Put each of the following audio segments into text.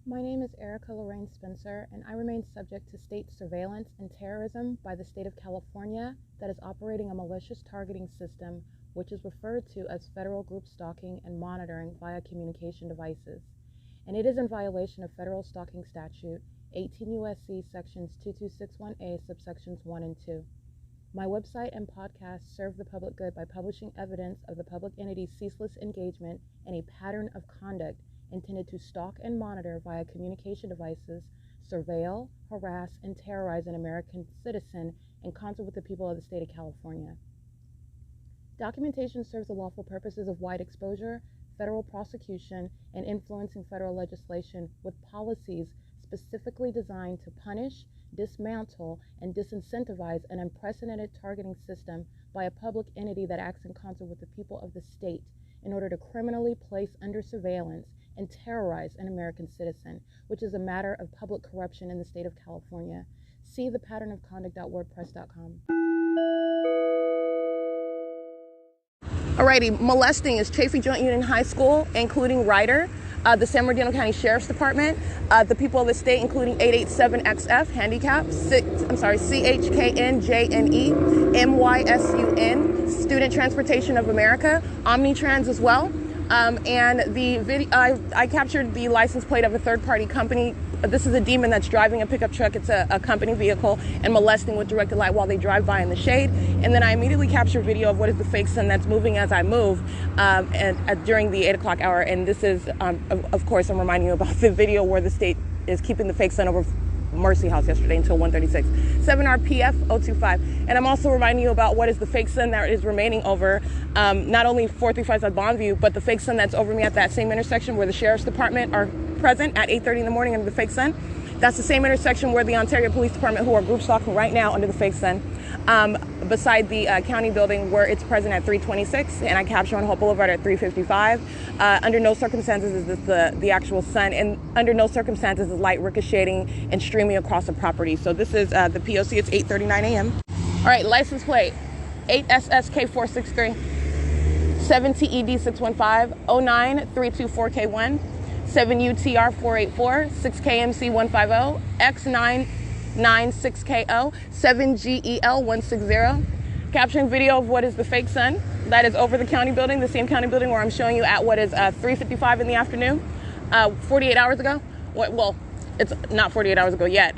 My name is Erica Lorraine Spencer, and I remain subject to state surveillance and terrorism by the state of California that is operating a malicious targeting system which is referred to as federal group stalking and monitoring via communication devices. And it is in violation of federal stalking statute 18 U.S.C. sections 2261A subsections 1 and 2. My website and podcast serve the public good by publishing evidence of the public entity's ceaseless engagement in a pattern of conduct intended to stalk and monitor via communication devices, surveil, harass, and terrorize an American citizen in concert with the people of the state of California. Documentation serves the lawful purposes of wide exposure, federal prosecution, and influencing federal legislation with policies specifically designed to punish, dismantle, and disincentivize an unprecedented targeting system by a public entity that acts in concert with the people of the state in order to criminally place under surveillance and terrorize an American citizen, which is a matter of public corruption in the state of California. See thepatternofconduct.wordpress.com. Alrighty, molesting is Chaffee Joint Union High School, including Ryder, the San Bernardino County Sheriff's Department, the people of the state, including 887XF, handicap, CHKNJNE, MYSUN, Student Transportation of America, Omnitrans as well. And the video, I captured the license plate of a third-party company. This is a demon that's driving a pickup truck. It's a company vehicle and molesting with directed light while they drive by in the shade. And then I immediately capture video of what is the fake sun that's moving as I move during the 8 o'clock hour. And this is, of course, I'm reminding you about the video where the state is keeping the fake sun over Mercy House yesterday until 1:36. 7RPF 025. And I'm also reminding you about what is the fake sun that is remaining over not only 435 South Bondview, but the fake sun that's over me at that same intersection where the Sheriff's Department are present at 8:30 in the morning under the fake sun. That's the same intersection where the Ontario Police Department, who are group stalking right now under the fake sun, beside the county building where it's present at 326, and I capture on Hope Boulevard at 355. Under no circumstances is this the actual sun, and under no circumstances is light ricocheting and streaming across the property. So this is the P.O.C. It's 8:39 a.m. All right, license plate 8SSK463, 7TED615, 09324K1. 7UTR484, 6KMC150, X996KO, 7GEL160. Capturing video of what is the fake sun that is over the county building, the same county building where I'm showing you at what is 3:55 in the afternoon, 48 hours ago. Well, it's not 48 hours ago yet.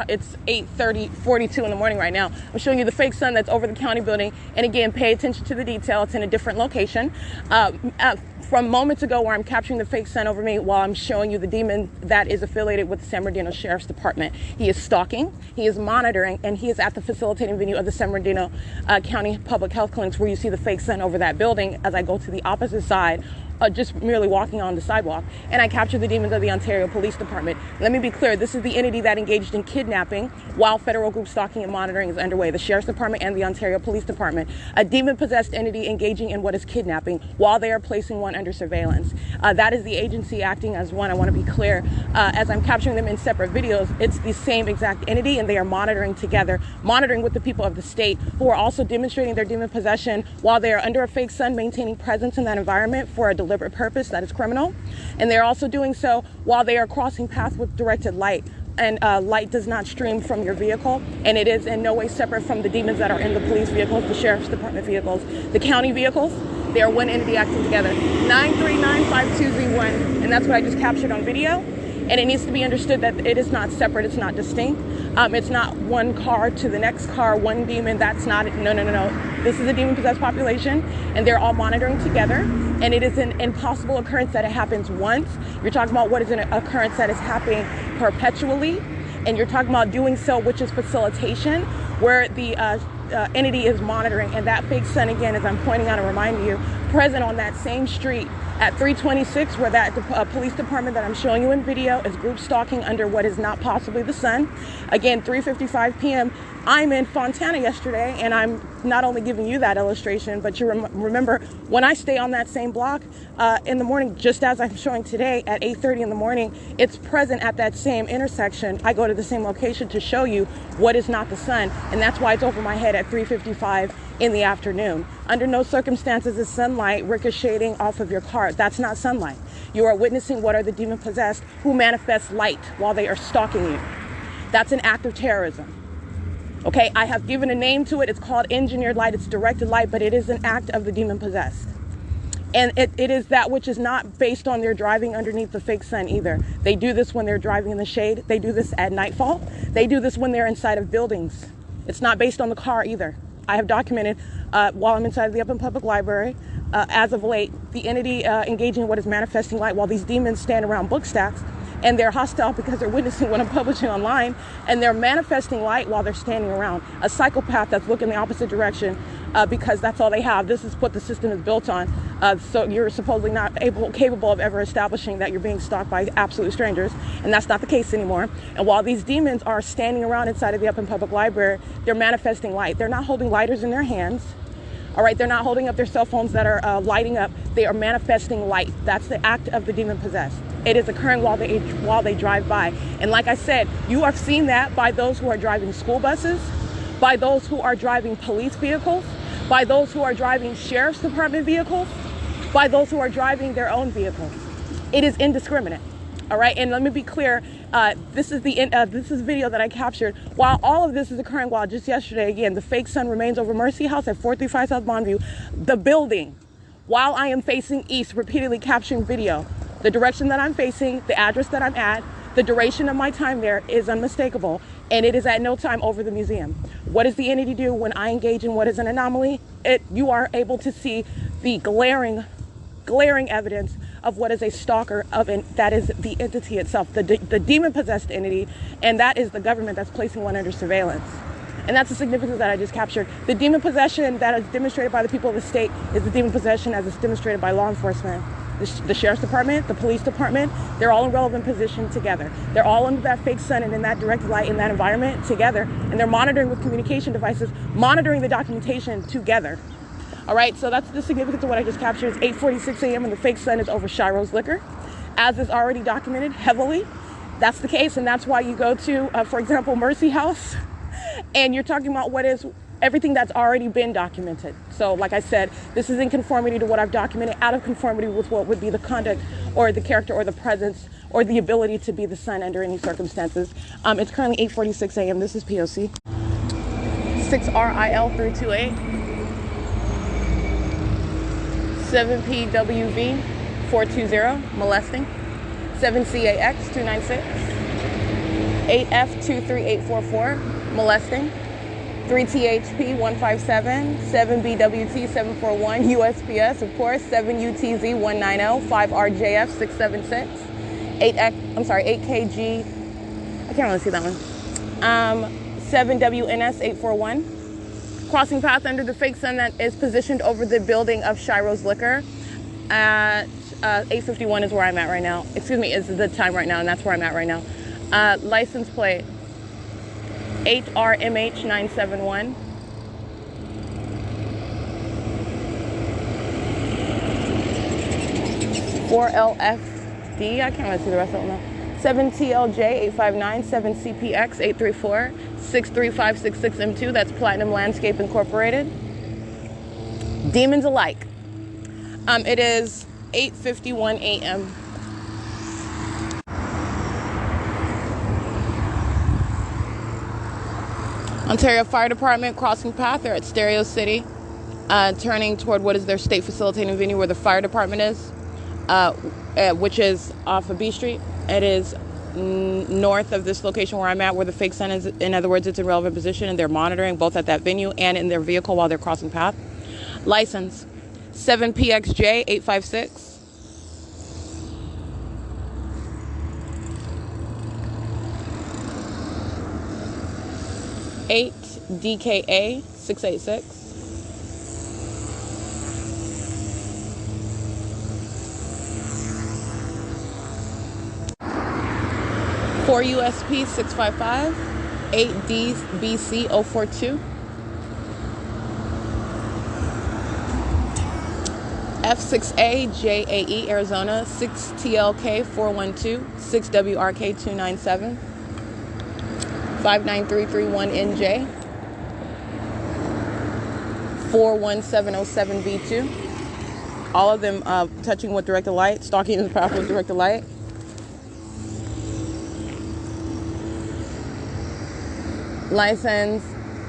It's 8:42 in the morning right now. I'm showing you the fake sun that's over the county building. And again, pay attention to the detail. It's in a different location. From moments ago where I'm capturing the fake sun over me while I'm showing you the demon that is affiliated with the San Bernardino Sheriff's Department. He is stalking, he is monitoring, and he is at the facilitating venue of the San Bernardino County Public Health Clinics where you see the fake sun over that building as I go to the opposite side, just merely walking on the sidewalk, and I capture the demons of the Ontario Police Department. Let me be clear, this is the entity that engaged in kidnapping while federal group stalking and monitoring is underway, the Sheriff's Department and the Ontario Police Department. A demon-possessed entity engaging in what is kidnapping while they are placing one under surveillance. That is the agency acting as one. I want to be clear. As I'm capturing them in separate videos, it's the same exact entity, and they are monitoring together, monitoring with the people of the state who are also demonstrating their demon possession while they are under a fake sun, maintaining presence in that environment for a deliberate purpose that is criminal. And they're also doing so while they are crossing paths with directed light. And light does not stream from your vehicle, and it is in no way separate from the demons that are in the police vehicles, the Sheriff's Department vehicles, the county vehicles. They are one entity acting together. 93952Z1, and that's what I just captured on video. And it needs to be understood that it is not separate, it's not distinct. It's not one car to the next car, one demon, that's not it. No. This is a demon-possessed population, and they're all monitoring together. And it is an impossible occurrence that it happens once. You're talking about what is an occurrence that is happening perpetually. And you're talking about doing so, which is facilitation, where the entity is monitoring. And that fake sun, again, as I'm pointing out and reminding you, present on that same street at 326, where that police department that I'm showing you in video is group stalking under what is not possibly the sun. Again, 3:55 p.m. I'm in Fontana yesterday, and I'm not only giving you that illustration, but you remember when I stay on that same block in the morning, just as I'm showing today at 8:30 in the morning, it's present at that same intersection. I go to the same location to show you what is not the sun, and that's why it's over my head at 3:55 in the afternoon. Under no circumstances is sunlight ricocheting off of your car. That's not sunlight. You are witnessing what are the demon-possessed who manifest light while they are stalking you. That's an act of terrorism. Okay, I have given a name to it. It's called engineered light. It's directed light, but it is an act of the demon-possessed. And it is that which is not based on their driving underneath the fake sun either. They do this when they're driving in the shade. They do this at nightfall. They do this when they're inside of buildings. It's not based on the car either. I have documented while I'm inside of the Upland Public Library, as of late, the entity engaging in what is manifesting light while these demons stand around book stacks, and they're hostile because they're witnessing what I'm publishing online, and they're manifesting light while they're standing around. A psychopath that's looking the opposite direction because that's all they have. This is what the system is built on. So you're supposedly not capable of ever establishing that you're being stalked by absolute strangers, and that's not the case anymore. And while these demons are standing around inside of the Upland Public Library, they're manifesting light. They're not holding lighters in their hands. All right, they're not holding up their cell phones that are lighting up. They are manifesting light. That's the act of the demon-possessed. It is occurring while they drive by. And like I said, you have seen that by those who are driving school buses, by those who are driving police vehicles, by those who are driving sheriff's department vehicles, by those who are driving their own vehicles. It is indiscriminate. All right, and let me be clear. This is video that I captured while all of this is occurring. While just yesterday, again, the fake sun remains over Mercy House at 435 South Bonneview, the building. While I am facing east, repeatedly capturing video, the direction that I'm facing, the address that I'm at, the duration of my time there is unmistakable, and it is at no time over the museum. What does the entity do when I engage in what is an anomaly? You are able to see the glaring evidence of what is a stalker that is the entity itself, the demon-possessed entity, and that is the government that's placing one under surveillance. And that's the significance that I just captured. The demon possession that is demonstrated by the people of the state is the demon possession as it's demonstrated by law enforcement. The sheriff's department, the police department, they're all in relevant position together. They're all under that fake sun and in that direct light in that environment together, and they're monitoring with communication devices, monitoring the documentation together. All right, so that's the significance of what I just captured. It's 8:46 a.m. and the fake sun is over S.I.I.S liquor, as is already documented heavily. That's the case, and that's why you go to, for example, Mercy House, and you're talking about what is everything that's already been documented. So like I said, this is in conformity to what I've documented, out of conformity with what would be the conduct or the character or the presence or the ability to be the sun under any circumstances. It's currently 8:46 a.m. This is P.O.C. 6RIL 328. 7PWV 420, molesting. 7CAX 296. 8F23844, molesting. 3THP 157, 7BWT 741, USPS of course, 7UTZ 190, 5RJF 676, 8KG, I can't really see that one, 7WNS 841. Crossing path under the fake sun that is positioned over the building of S.I.I.S liquor at 8:51 is where I'm at right now. Excuse me, is the time right now, and that's where I'm at right now. License plate 8RMH971. $4LFD, I can't really see the rest of them now. 7TLJ859, 7CPX 834, 63566M2, that's Platinum Landscape Incorporated. Demons alike. It is 8:51 a.m. Ontario Fire Department crossing path. They're at Stereo City, turning toward what is their state facilitating venue where the fire department is, which is off of B Street. It is north of this location where I'm at, where the fake sun is. In other words, it's in relevant position, and they're monitoring both at that venue and in their vehicle while they're crossing path. License 7PXJ 856. 8DKA 686. 4 U.S.P 655. 8DBC 042. F6AJAE Arizona 6TLK 412. 6WRK 297. 59331NJ 41707V2. All of them touching with directed light. Stalking is powerful with directed light. License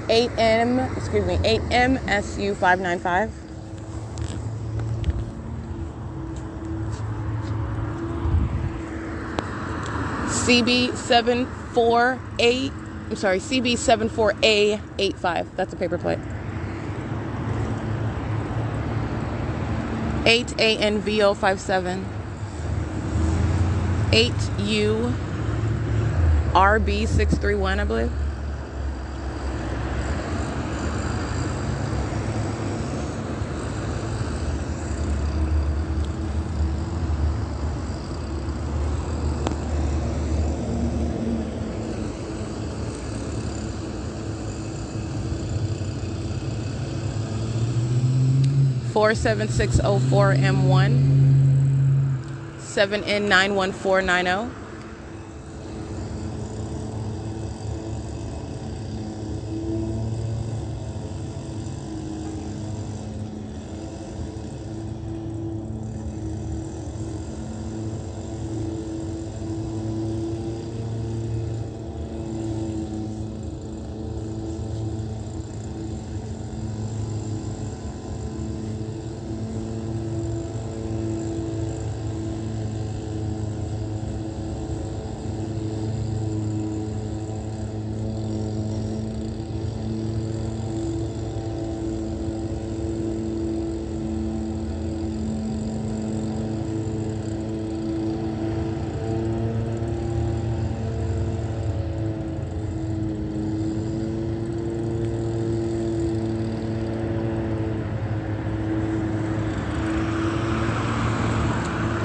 8MSU595. CB74A85. That's a paper plate. 8ANVO57. 8URB631, I believe. (47604M1) 7N91490.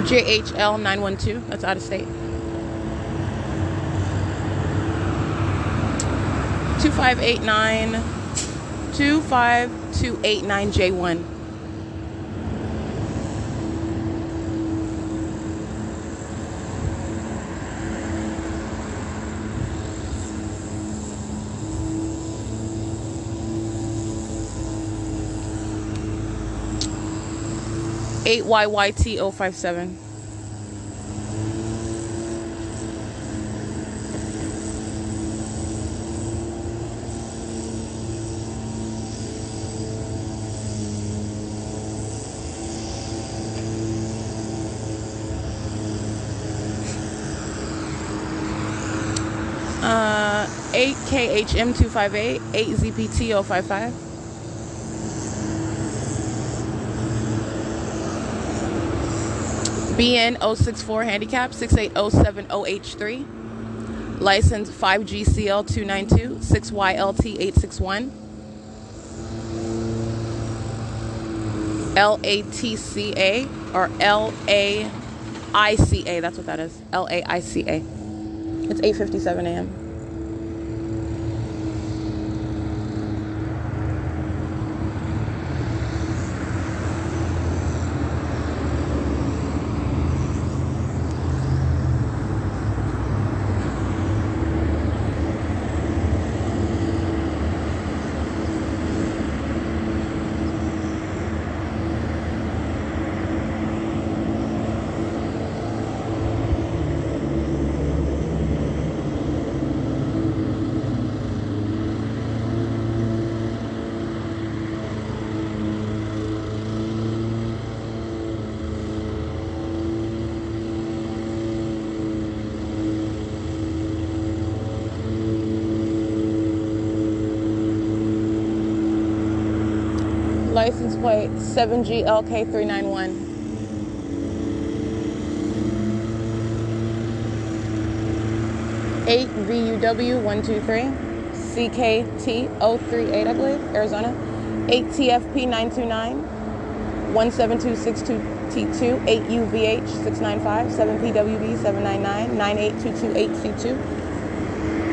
JHL 912, that's out of state. 25289J1. (8YYT057). Uh, 8KHM258, 8ZPT055. BN064 handicap 68070H3. License 5GCL292 6YLT861. LATCA or LAICA, that's what that is. LAICA. It's 8:57 a.m. License plate 7GLK391. (8 VUW123 CKT038, I believe, Arizona. 8 TFP929 17262T2 8 UVH695 7 PWB 799 98228C2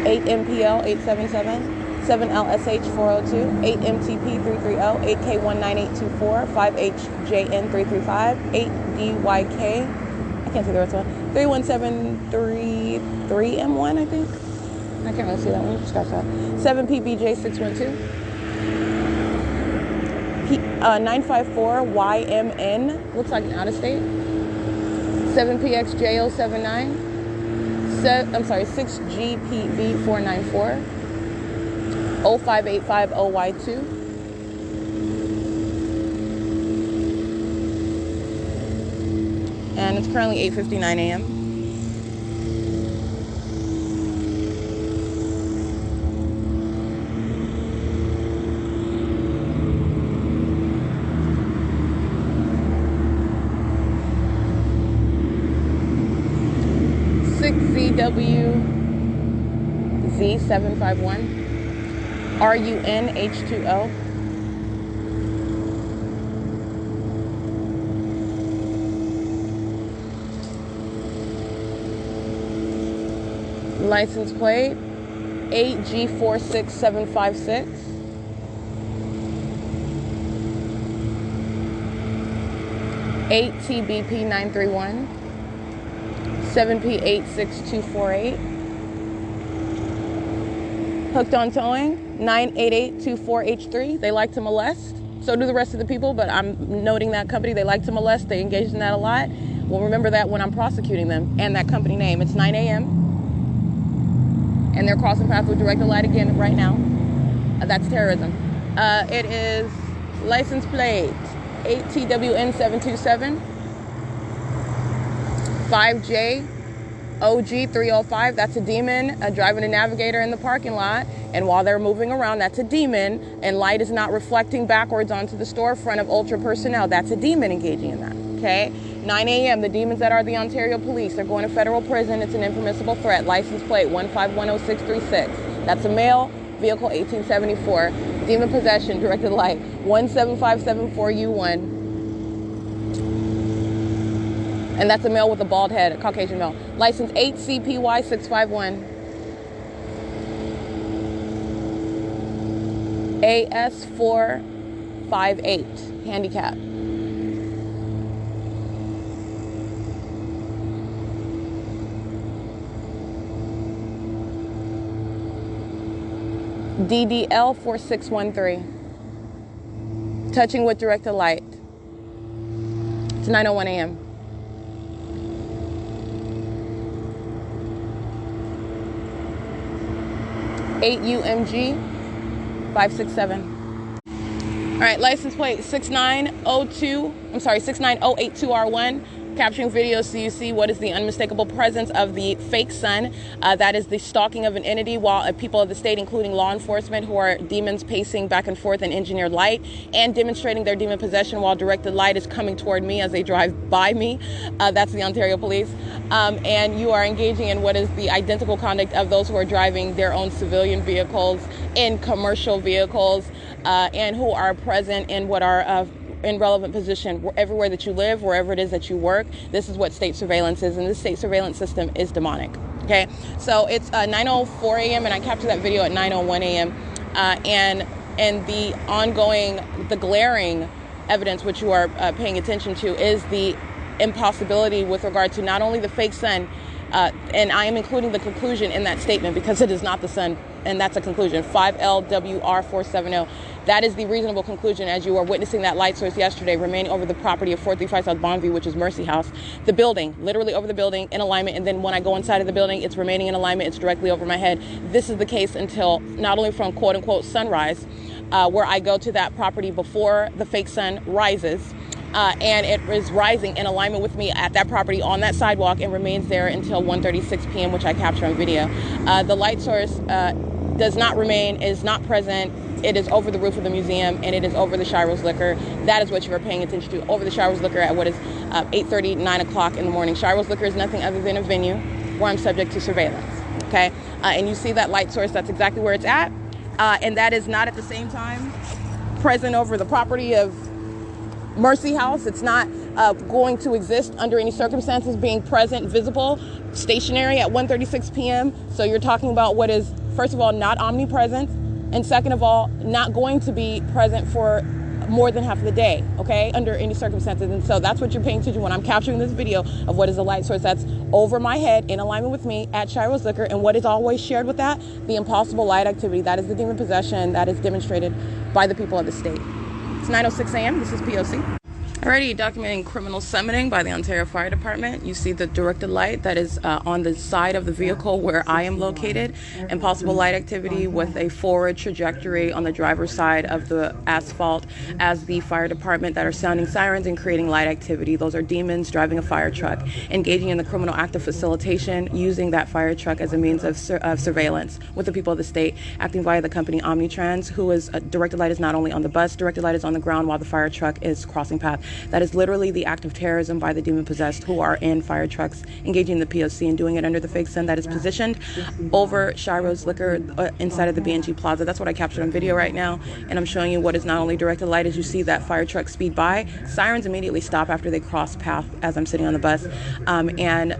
8 MPL 877 7 LSH 402 8 MTP 330 8 K19824 5 HJN 335 8 DYK, I can't see the rest of it, 31733 M1, I think. I can't really see that one. Scratch that. 7 PBJ 612. 954YMN, looks like an out-of-state. 7PXJO79. I'm sorry, 6GPV494. 05850Y2. And it's currently 8:59 a.m. ZWZ751 RUNH2O. License plate 8G46756. Eight TBP 931. 7P86248. Hooked on towing 98824H3. They like to molest. So do the rest of the people, but I'm noting that company. They like to molest. They engage in that a lot. We'll remember that when I'm prosecuting them and that company name. It's 9 a.m. and they're crossing paths with directed light again right now. That's terrorism. It is license plate 8TWN727. 5J OG305, that's a demon driving a navigator in the parking lot, and while they're moving around, that's a demon, and light is not reflecting backwards onto the storefront of Ultra personnel. That's a demon engaging in that, okay? 9 a.m., the demons that are the Ontario police, they're going to federal prison. It's an impermissible threat. License plate 1510636. That's a male, vehicle 1874. Demon possession, directed light 17574U1. And that's a male with a bald head, a Caucasian male. License 8CPY651. AS458, handicap. DDL4613. Touching with directed light. It's 9:01 a.m. UMG 567. All right, license plate 69082R1. Capturing video so you see what is the unmistakable presence of the fake sun. That is the stalking of an entity while people of the state, including law enforcement, who are demons pacing back and forth in engineered light and demonstrating their demon possession while directed light is coming toward me as they drive by me. That's the Ontario police. And you are engaging in what is the identical conduct of those who are driving their own civilian vehicles, in commercial vehicles, and who are present in what are in relevant position everywhere that you live, wherever it is that you work. This is what state surveillance is, and this state surveillance system is demonic. Okay, so it's 9:04 a.m. and I captured that video at 9:01 a.m. And the ongoing, the glaring evidence which you are paying attention to is the impossibility with regard to not only the fake sun, and I am including the conclusion in that statement because it is not the sun, and that's a conclusion, 5LWR470. That is the reasonable conclusion as you are witnessing that light source yesterday remaining over the property of 435 South Bonneview, which is Mercy House. The building, literally over the building, in alignment, and then when I go inside of the building, it's remaining in alignment, it's directly over my head. This is the case until not only from quote-unquote sunrise, where I go to that property before the fake sun rises, and it is rising in alignment with me at that property on that sidewalk and remains there until 1:36 p.m., which I capture on video. The light source does not remain, is not present. It is over the roof of the museum, and it is over the Shiro's Liquor. That is what you are paying attention to, over the Shiro's Liquor at what is 8:30, 9 o'clock in the morning. Shiro's Liquor is nothing other than a venue where I'm subject to surveillance, okay? And you see that light source, that's exactly where it's at. And that is not at the same time present over the property of Mercy House. It's not going to exist under any circumstances being present, visible, stationary at 1:36 p.m. So you're talking about what is, first of all, not omnipresent, and second of all, not going to be present for more than half of the day, okay, under any circumstances. And so that's what you're paying attention to when I'm capturing this video of what is a light source that's over my head in alignment with me at Shiro's Liquor. And what is always shared with that? The impossible light activity. That is the demon possession that is demonstrated by the people of the state. It's 9:06 a.m. This is P.O.C. Alrighty, documenting criminal summoning by the Ontario Fire Department. You see the directed light that is on the side of the vehicle where I am located, and possible light activity with a forward trajectory on the driver's side of the asphalt as the fire department that are sounding sirens and creating light activity. Those are demons driving a fire truck, engaging in the criminal act of facilitation, using that fire truck as a means of surveillance with the people of the state, acting via the company Omnitrans, who is directed light is not only on the bus, directed light is on the ground while the fire truck is crossing path. That is literally the act of terrorism by the demon-possessed who are in fire trucks, engaging the P.O.C. and doing it under the fake sun that is positioned over Shiro's Liquor inside of the B&G Plaza. That's what I captured on video right now, and I'm showing you what is not only directed light. As you see that fire truck speed by, sirens immediately stop after they cross path as I'm sitting on the bus, and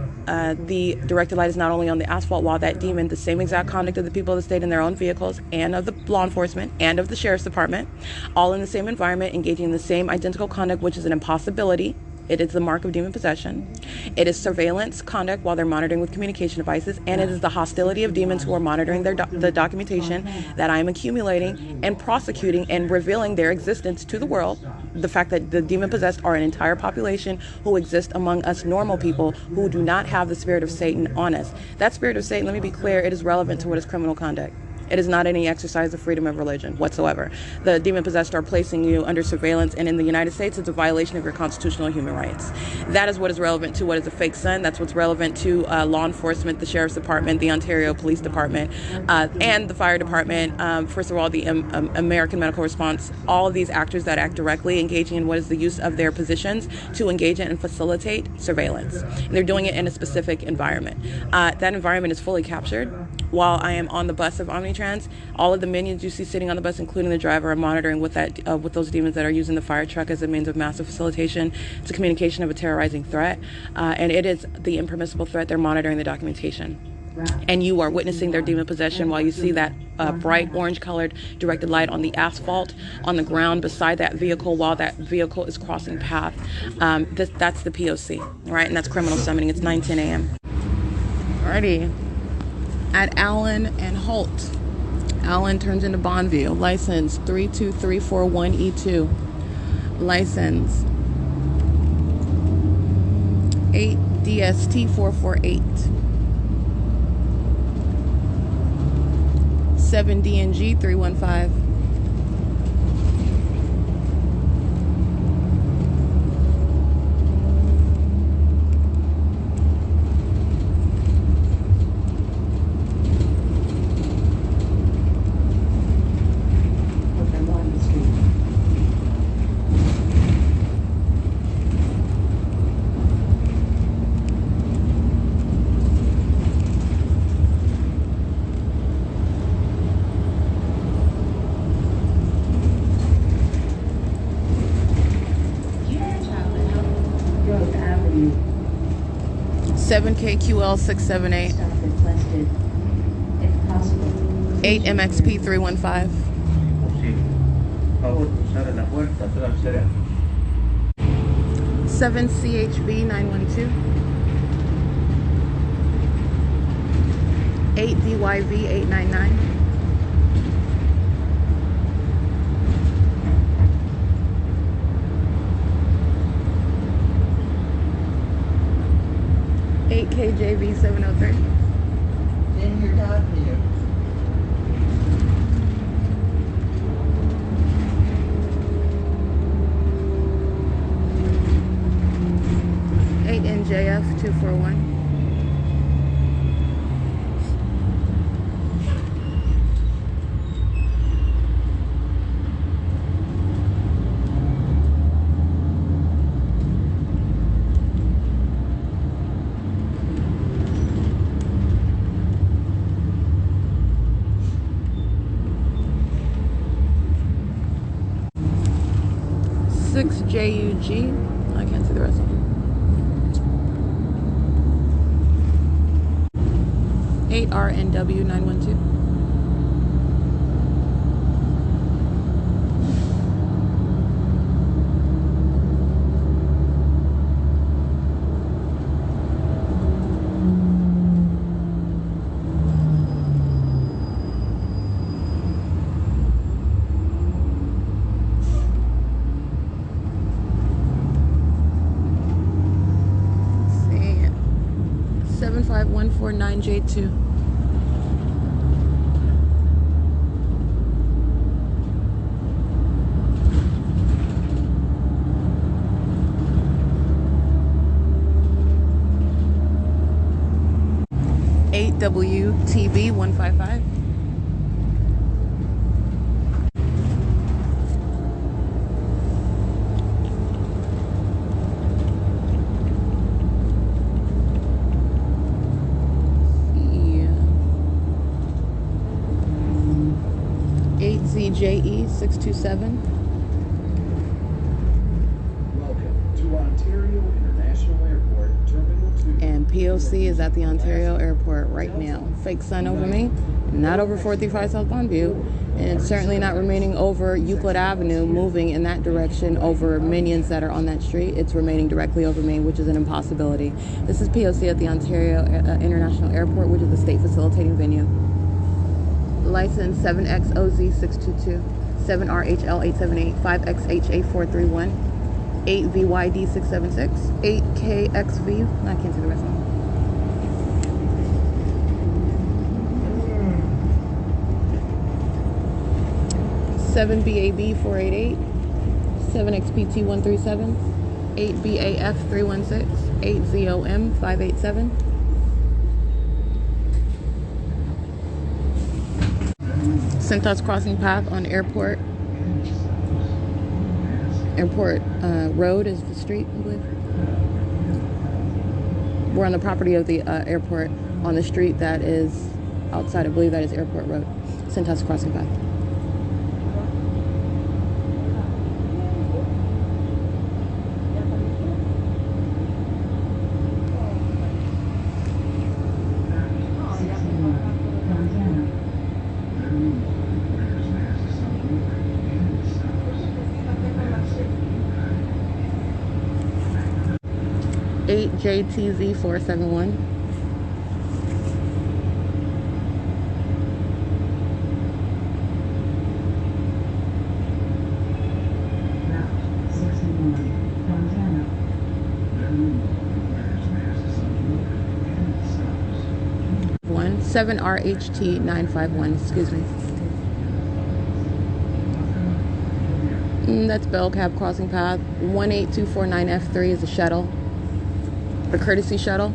the directed light is not only on the asphalt while that demon, the same exact conduct of the people of the state in their own vehicles and of the law enforcement and of the sheriff's department, all in the same environment, engaging in the same identical conduct, which is an impossibility. It is the mark of demon possession. It is surveillance conduct while they're monitoring with communication devices, and it is the hostility of demons who are monitoring the documentation that I am accumulating and prosecuting and revealing their existence to the world. The fact that the demon-possessed are an entire population who exist among us normal people who do not have the spirit of Satan on us. That spirit of Satan, let me be clear, it is relevant to what is criminal conduct. It is not any exercise of freedom of religion whatsoever. The demon-possessed are placing you under surveillance, and in the United States, it's a violation of your constitutional human rights. That is what is relevant to what is a fake sun. That's what's relevant to law enforcement, the Sheriff's Department, the Ontario Police Department, and the Fire Department. First of all, the American Medical Response, all of these actors that act directly, engaging in what is the use of their positions to engage in and facilitate surveillance. And they're doing it in a specific environment. That environment is fully captured while I am on the bus of Omnitrans. All of the minions you see sitting on the bus, including the driver, are monitoring with those demons that are using the fire truck as a means of massive facilitation. It's a communication of a terrorizing threat, and it is the impermissible threat. They're monitoring the documentation. And you are witnessing their demon possession while you see that bright orange-colored directed light on the asphalt, on the ground beside that vehicle while that vehicle is crossing path. That's the P.O.C., right? And that's criminal summoning. It's 9:10 a.m. Alrighty. At Allen and Holt. Allen turns into Bonneville. License 32341E2. License 8DST448. 7DNG 315. 7KQL678. 8MXP315. 7CHV912. 8DYV899. 8KJV703. Then you're done here. 8NJF241. 6JUG. I can't see the rest of them. 8RNW912. 8 849J2. WTB 155. Yeah. 8ZJE 627. Welcome to Ontario International Airport, Terminal 2. And P.O.C is at the Ontario Airport right now. Fake sun over me, not over 435 South Bonneview, and it's certainly not remaining over Euclid Avenue, moving in that direction over minions that are on that street. It's remaining directly over me, which is an impossibility. This is P.O.C. at the Ontario International Airport, which is the state facilitating venue. License 7XOZ622, 7RHL878, 5XHA431. 8VYD676, 8KXV, I can't see the rest of them. 7BAB488, 7XPT137, 8BAF316, 8ZOM587. Sensational's crossing path on Airport Road is the street, I believe. We're on the property of the airport on the street that is outside. I believe that is Airport Road. Sensational's crossing path. JTZ471. One 7RHT951. Excuse me. That's Bell Cab crossing path. 18249F3 is a shuttle. A courtesy shuttle.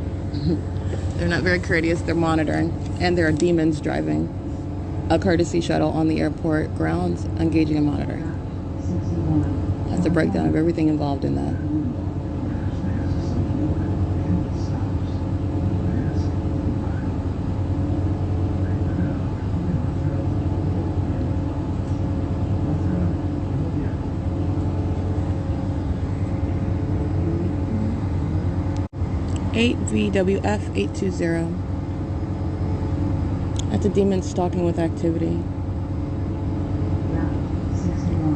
They're not very courteous. They're monitoring, and there are demons driving a courtesy shuttle on the airport grounds, engaging and monitoring. That's a breakdown of everything involved in that. VWF820. That's a demon stalking with activity.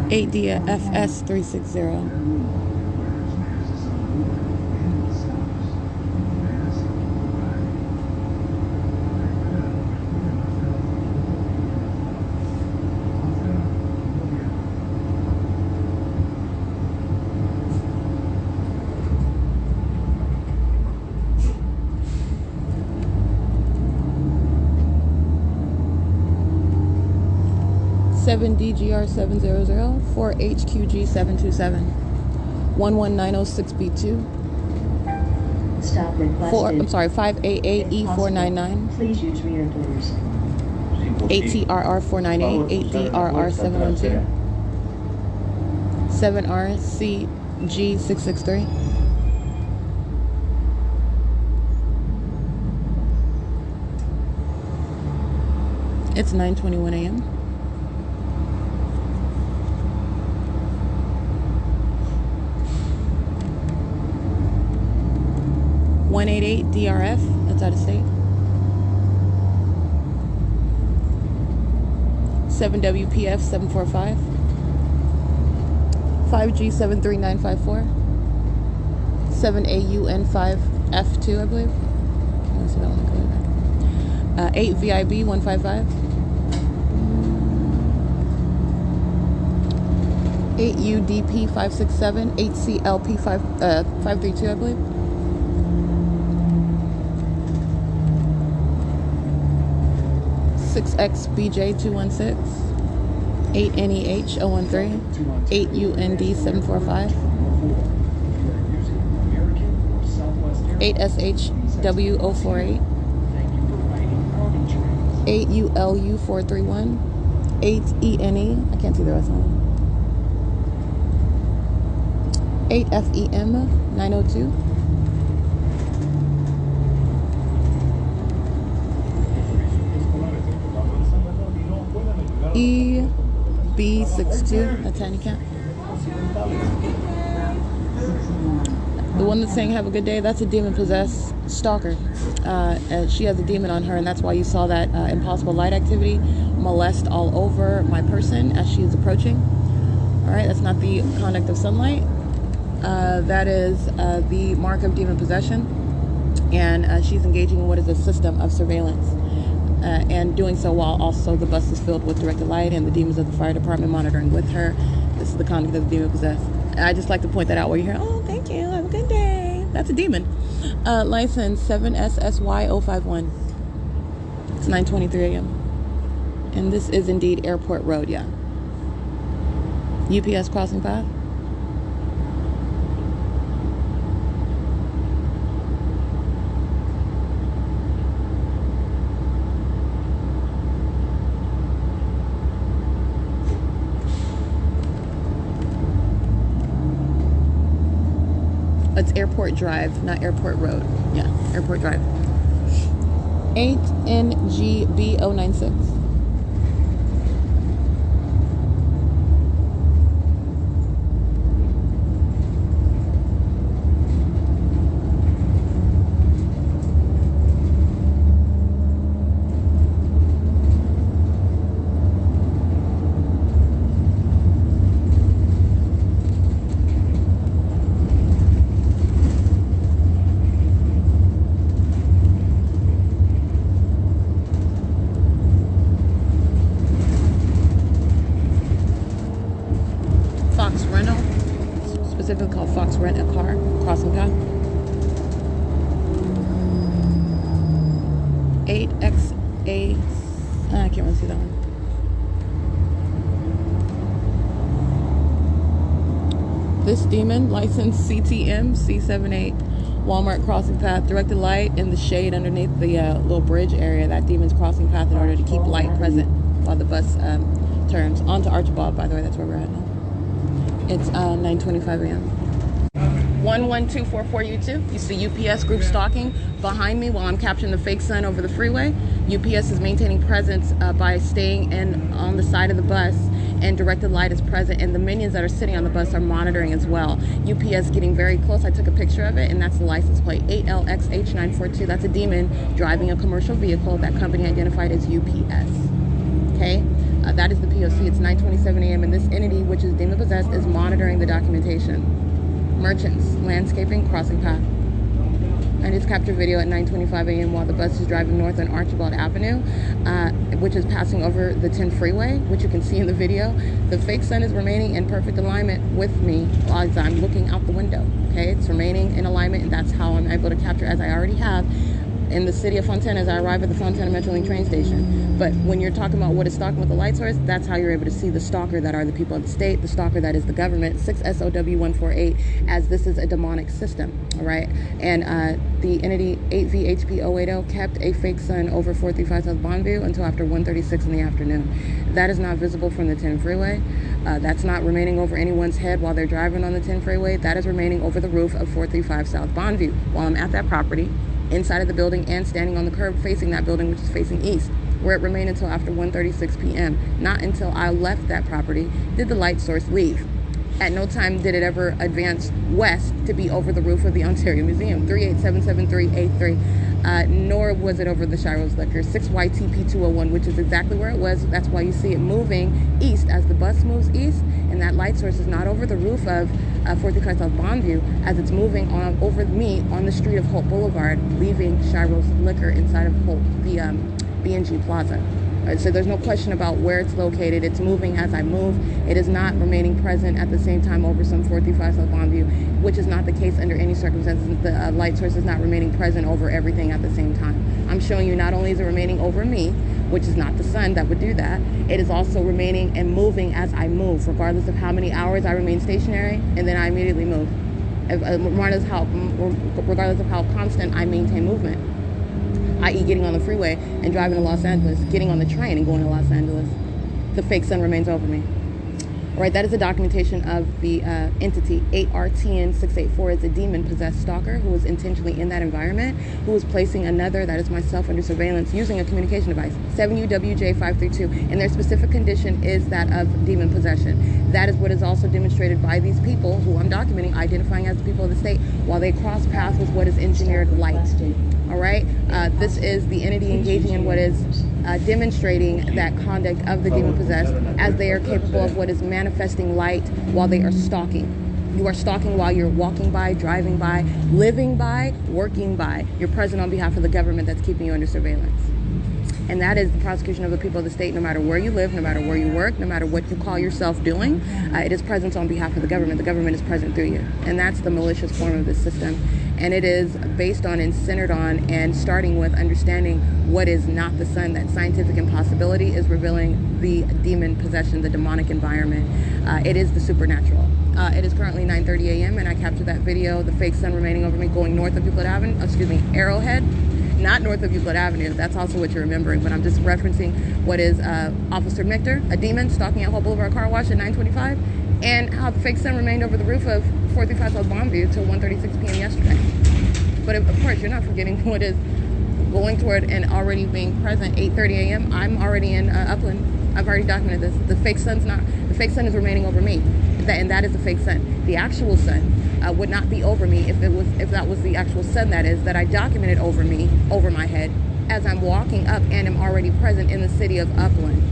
8DFS360. DGR700, 4HQG727, 11906B2. Stop requested. 588E499. Please use rear doors. ATRR498, 8DRR712, 7RCG663. It's 9:21 a.m. .188 DRF, that's out of state. 7WPF 745. 5G73954. 7AUN5F2, I believe. Can I see that one? 8VIB 155. 8UDP 567. 8CLP 532, I believe. 6XBJ216, 8NEH013, 8UND745, 8SHW048, 8ULU431, 8ENE, I can't see the rest of them, 8FEM902, EB62, that's handicap. The one that's saying have a good day, that's a demon-possessed stalker. And she has a demon on her, and that's why you saw that impossible light activity, molest all over my person as she is approaching. All right, that's not the conduct of sunlight. That is the mark of demon possession, and she's engaging in what is a system of surveillance, and doing so while also the bus is filled with directed light and the demons of the fire department monitoring with her. This is the conduct of the demon possessed. I just like to point that out where you hear, oh, thank you, have a good day. That's a demon. License 7SSY051. It's 9:23 a.m. And this is indeed Airport Road, yeah. UPS crossing path. It's Airport Drive, not Airport Road. Yeah, Airport Drive. 8NGB096. Specifically called Fox Rent a Car, crossing path. 8XA, I can't really see that one. This demon, license CTM C78, Walmart crossing path, directed light in the shade underneath the little bridge area. That demon's crossing path in order to keep light present while the bus turns onto Archibald. By the way, that's where we're at now. It's 9:25 a.m. 11244U2. You see UPS group stalking behind me while I'm capturing the fake sun over the freeway. UPS is maintaining presence by staying in on the side of the bus, and directed light is present, and the minions that are sitting on the bus are monitoring as well. UPS getting very close. I took a picture of it, and that's the license plate 8LXH942. That's a demon driving a commercial vehicle. That company identified as UPS. Okay. That is the P.O.C. It's 9:27 a.m. and this entity, which is demon possessed, is monitoring the documentation. Merchants, landscaping, crossing path. I just captured video at 9:25 a.m. while the bus is driving north on Archibald Avenue, which is passing over the 10 freeway, which you can see in the video. The fake sun is remaining in perfect alignment with me as I'm looking out the window. Okay, it's remaining in alignment, and that's how I'm able to capture, as I already have, in the city of Fontana as I arrive at the Fontana Metrolink train station. But when you're talking about what is stalking with the light source, that's how you're able to see the stalker that are the people of the state, the stalker that is the government, 6SOW148, as this is a demonic system, all right? And the entity 8VHP080 kept a fake sun over 435 South Bonneview until after 1:36 in the afternoon. That is not visible from the 10 freeway. That's not remaining over anyone's head while they're driving on the 10 freeway. That is remaining over the roof of 435 South Bonneview while I'm at that property, inside of the building, and standing on the curb facing that building, which is facing east, where it remained until after 1:36 p.m. Not until I left that property did the light source leave. At no time did it ever advance west to be over the roof of the Ontario Museum, 3877383, nor was it over the S.I.I.S Liquor, 6YTP201, which is exactly where it was. That's why you see it moving east as the bus moves east, and that light source is not over the roof of 45 South Bonneview as it's moving on over me on the street of Holt Boulevard, leaving S.I.I.S Liquor inside of Holt, the B&G Plaza. So there's no question about where it's located. It's moving as I move. It is not remaining present at the same time over some 435 South Bonneview, which is not the case under any circumstances. The light source is not remaining present over everything at the same time. I'm showing you not only is it remaining over me, which is not the sun that would do that. It is also remaining and moving as I move, regardless of how many hours I remain stationary, and then I immediately move. Regardless of how constant I maintain movement, i.e. getting on the freeway and driving to Los Angeles, getting on the train and going to Los Angeles, the fake sun remains over me. All right, that is a documentation of the entity. 8RTN684 is a demon-possessed stalker who was intentionally in that environment, who was placing another, that is myself, under surveillance using a communication device, 7UWJ532, and their specific condition is that of demon possession. That is what is also demonstrated by these people who I'm documenting, identifying as the people of the state, while they cross paths with what is engineered light. All right, this is the entity engaging in what is demonstrating that conduct of the demon possessed, as they are capable of what is manifesting light while they are stalking. You are stalking while you're walking by, driving by, living by, working by. You're present on behalf of the government that's keeping you under surveillance. And that is the prosecution of the people of the state, no matter where you live, no matter where you work, no matter what you call yourself doing. It is presence on behalf of the government. The government is present through you. And that's the malicious form of this system. And it is based on and centered on and starting with understanding what is not the sun. That scientific impossibility is revealing the demon possession, the demonic environment. It is the supernatural. It is currently 9:30 a.m. and I captured that video, the fake sun remaining over me going north of Euclid Avenue, Arrowhead. Not north of Euclid Avenue. That's also what you're remembering, but I'm just referencing what is Officer Michter, a demon, stalking at Hope Boulevard Car Wash at 9:25, and how the fake sun remained over the roof of 435 South Bonneview till 1:36 p.m. yesterday. But of course, you're not forgetting what is going toward and already being present 8:30 a.m. I'm already in Upland. I've already documented this. The fake sun is remaining over me, and that is the fake sun. The actual sun would not be over me if that was the actual sun, that is, that I documented over me, over my head, as I'm walking up and am already present in the city of Upland.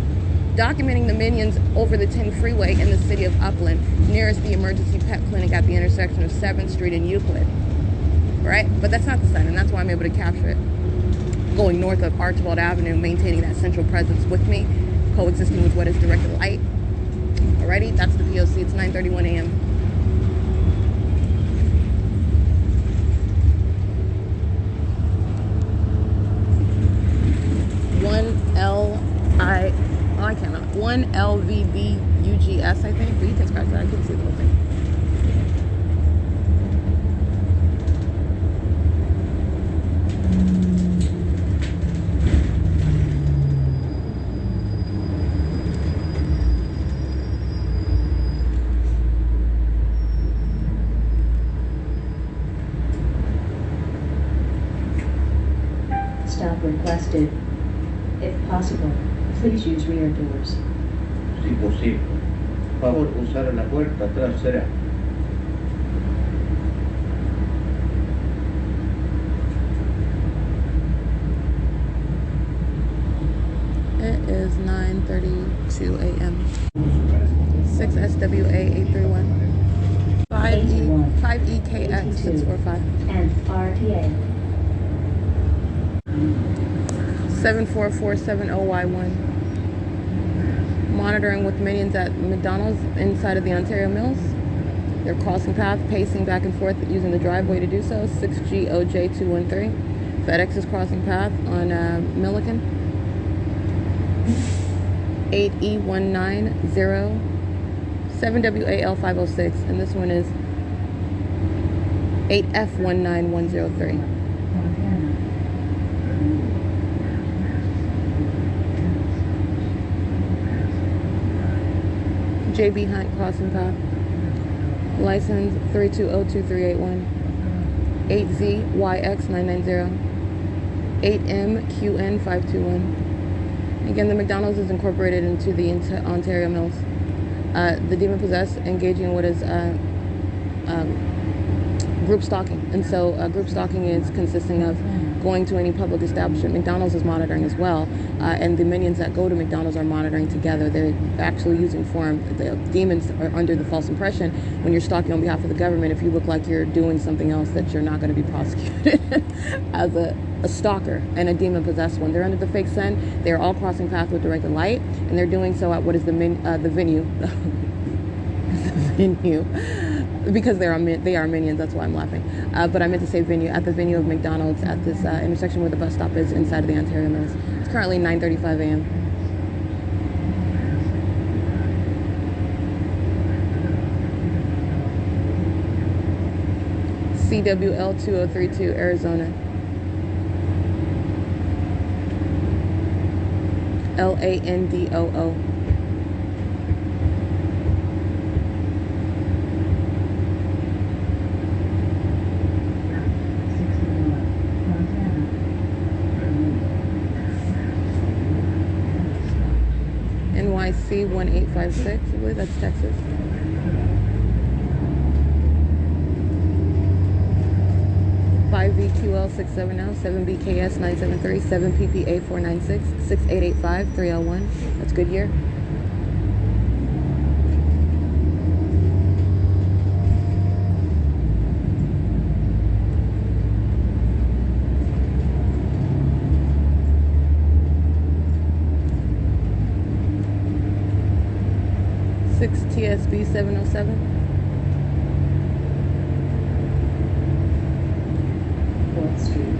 Documenting the minions over the 10 freeway in the city of Upland, nearest the emergency pet clinic at the intersection of 7th Street and Euclid. Right? But that's not the sun, and that's why I'm able to capture it. Going north of Archibald Avenue, maintaining that central presence with me, coexisting with what is directed light. Alrighty, that's the P.O.C. It's 9:31 a.m. I cannot. 1LVBUGS, I think. But you can scratch that. I can see the whole thing. Stop requested. If possible, please use rear doors. Si posible. Por favor, usar la puerta trasera. It is 9:32 a.m. 6SWA831. 5EKX645. And RTA. 74470Y1. Monitoring with minions at McDonald's inside of the Ontario Mills. They're crossing path, pacing back and forth using the driveway to do so. 6GOJ213. FedEx is crossing path on Milliken. 8E190. 7WAL506. And this one is 8F19103. JB Hunt crossing path. License 3202381. 8ZYX990. 8MQN521. Again, the McDonald's is incorporated into the Ontario Mills. The demon possessed engaging in what is group stalking. And so group stalking is consisting of going to any public establishment. McDonald's is monitoring as well, and the minions that go to McDonald's are monitoring together. They're actually using form. The demons are under the false impression when you're stalking on behalf of the government, if you look like you're doing something else, that you're not going to be prosecuted as a stalker and a demon possessed one. They're under the fake sun. They're all crossing paths with directed light, and they're doing so at what is the venue. because they are minions. That's why I'm laughing. But I meant to say venue. At the venue of McDonald's at this intersection where the bus stop is inside of the Ontario Mills. It's currently 9:35 a.m. CWL 2032, Arizona. LANDOO. NYC 1856, I believe that's Texas. VQL 670, 7BKS 973, 7PPA 496, 6885 3L1. That's Goodyear. Six TSB 707. 4th Street.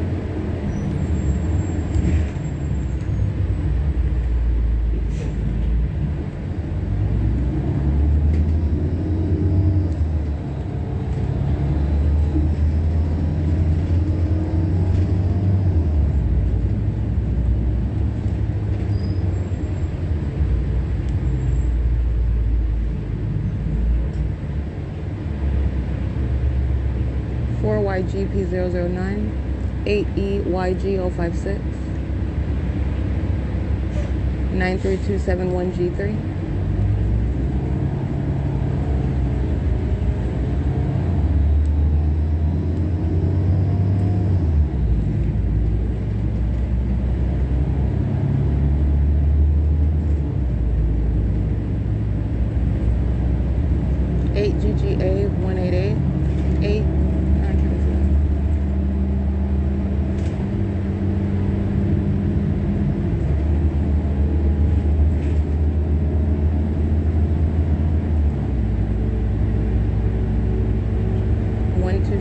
YGP009, 8EYG056, 93271G3. GGA 188, 8.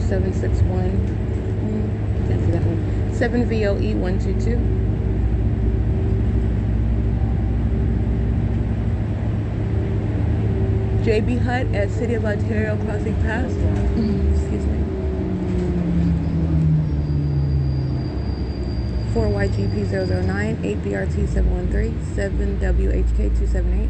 Seven six one. Can't see that one. 7VOE 122. JB Hut at City of Ontario Crossing Pass. Excuse me. 4YGP009, 8BRT713, 7WHK278.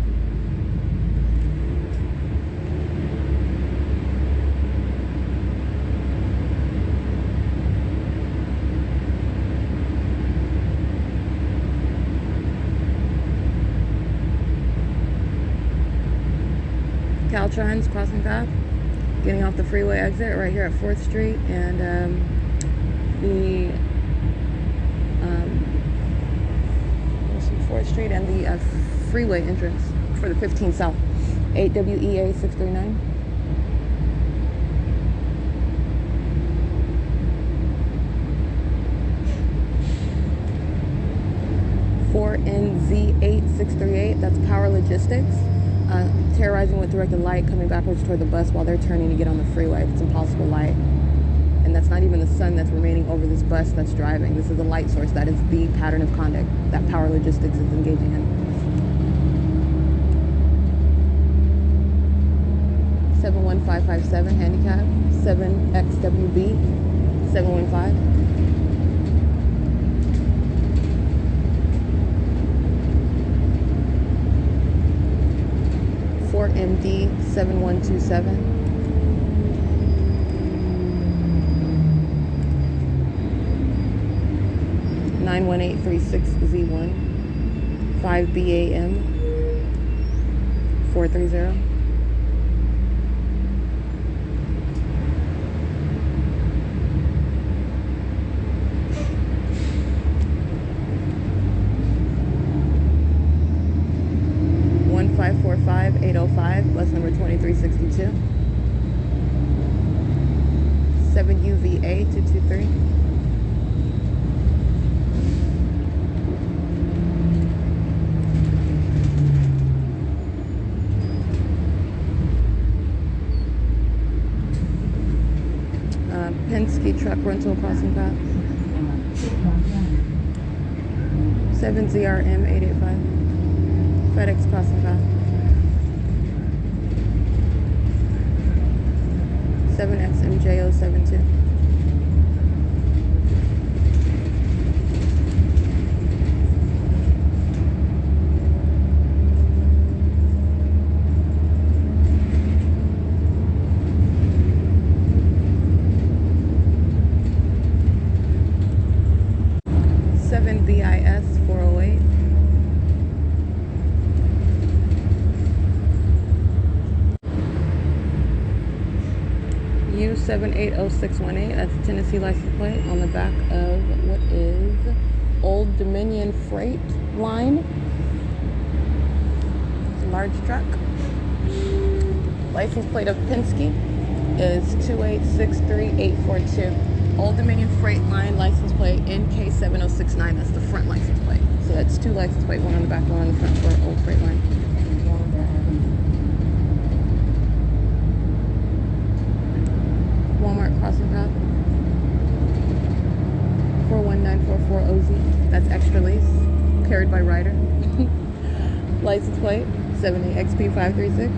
Caltrans crossing path, getting off the freeway exit right here at 4th Street, and the 4th Street and the freeway entrance for the 15 South. 8WEA 639. NZ8638, that's Power Logistics. Terrorizing with directed light, coming backwards toward the bus while they're turning to get on the freeway. It's impossible light. And that's not even the sun that's remaining over this bus that's driving. This is the light source. That is the pattern of conduct that Power Logistics is engaging in. 71557, handicap. 7XWB, 715. MD 7127, 91836Z1, 5BAM 430. Bus number 2362. 7UVA 223. truck rental crossing path. 7ZRM 885. FedEx crossing path. 7XMJ072. BIS 408. U780618. That's a Tennessee license plate on the back of what is Old Dominion Freight Line. It's a large truck. License plate of Penske is 2863842. Old Dominion Freight Line license plate NK7069. That's the front license plate. So that's two license plate, one on the back, one on the front for Old Freight Line. Walmart crossing path. 41944OZ. That's extra lease. Carried by Ryder. License plate 78XP536.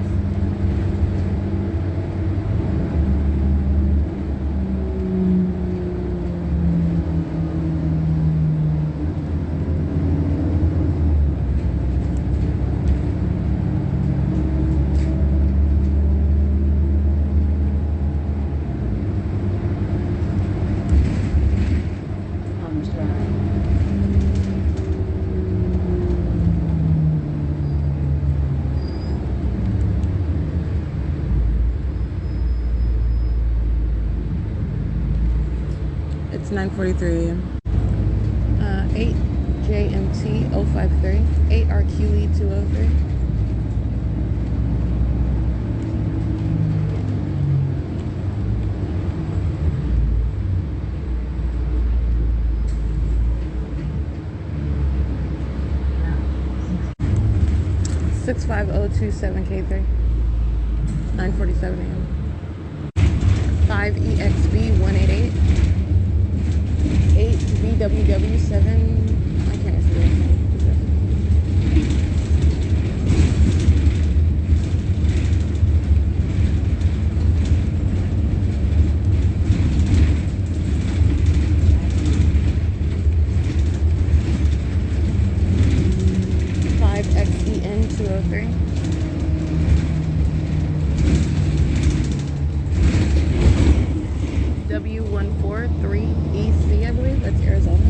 It's 9:43 a.m. 8JMT 053, 8RQE 203. $65027K3, 9:47 a.m. 5EXB 188, 8VWW7. I can't see it. 5XEN 203. W143EC, I believe. That's Arizona.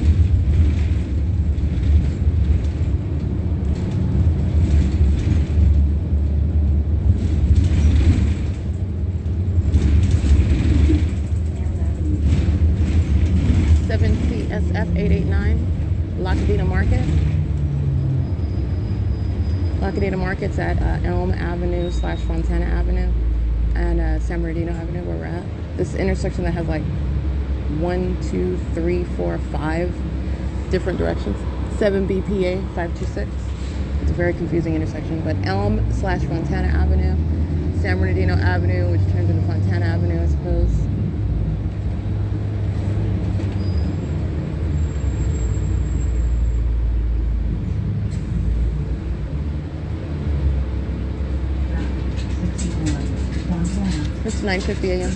CSF 889, Lacadena Market. Lacadena Market's at Elm Avenue / Fontana Avenue and San Bernardino Avenue, where we're at. This intersection that has like 1, 2, 3, 4, 5 different directions. 7BPA 526. It's a very confusing intersection, but Elm / Fontana Avenue, San Bernardino Avenue, which turns into Fontana Avenue, I suppose. It's 9:50 a.m.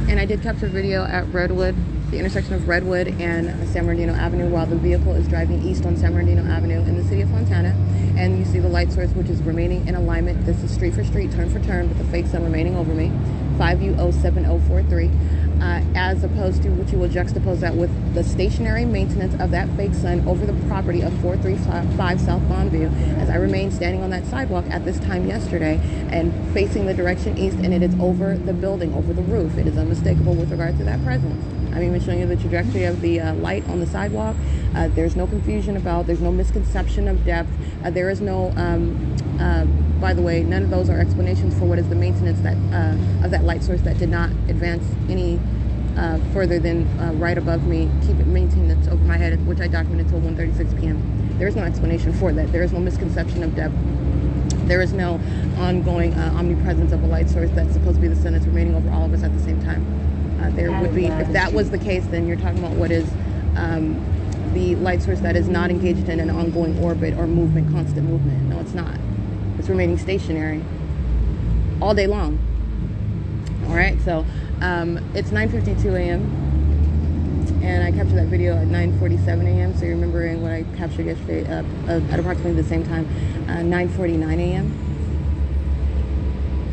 And I did capture video at Redwood, the intersection of Redwood and San Bernardino Avenue, while the vehicle is driving east on San Bernardino Avenue in the city of Fontana. And you see the light source, which is remaining in alignment. This is street for street, turn for turn, with the fake sun remaining over me. 5U07043. As opposed to what you will juxtapose that with the stationary maintenance of that fake sun over the property of 435 South Bonneview, as I remain standing on that sidewalk at this time yesterday and facing the direction east, and it is over the building, over the roof. It is unmistakable with regard to that presence. I'm even showing you the trajectory of the light on the sidewalk. There's no confusion about, there's no misconception of depth. There is no, by the way, none of those are explanations for what is the maintenance that of that light source that did not advance any further than right above me, keep it maintenance over my head, which I documented until 1:36 p.m. There is no explanation for that. There is no misconception of depth. There is no ongoing omnipresence of a light source that's supposed to be the sun that's remaining over all of us at the same time. there would be, if that was the case, then you're talking about what is the light source that is not engaged in an ongoing orbit or movement, constant movement. No, it's not. It's remaining stationary all day long. All right, so it's 9:52 a.m. and I captured that video at 9:47 a.m. So you're remembering what I captured yesterday at approximately the same time, 9:49 a.m.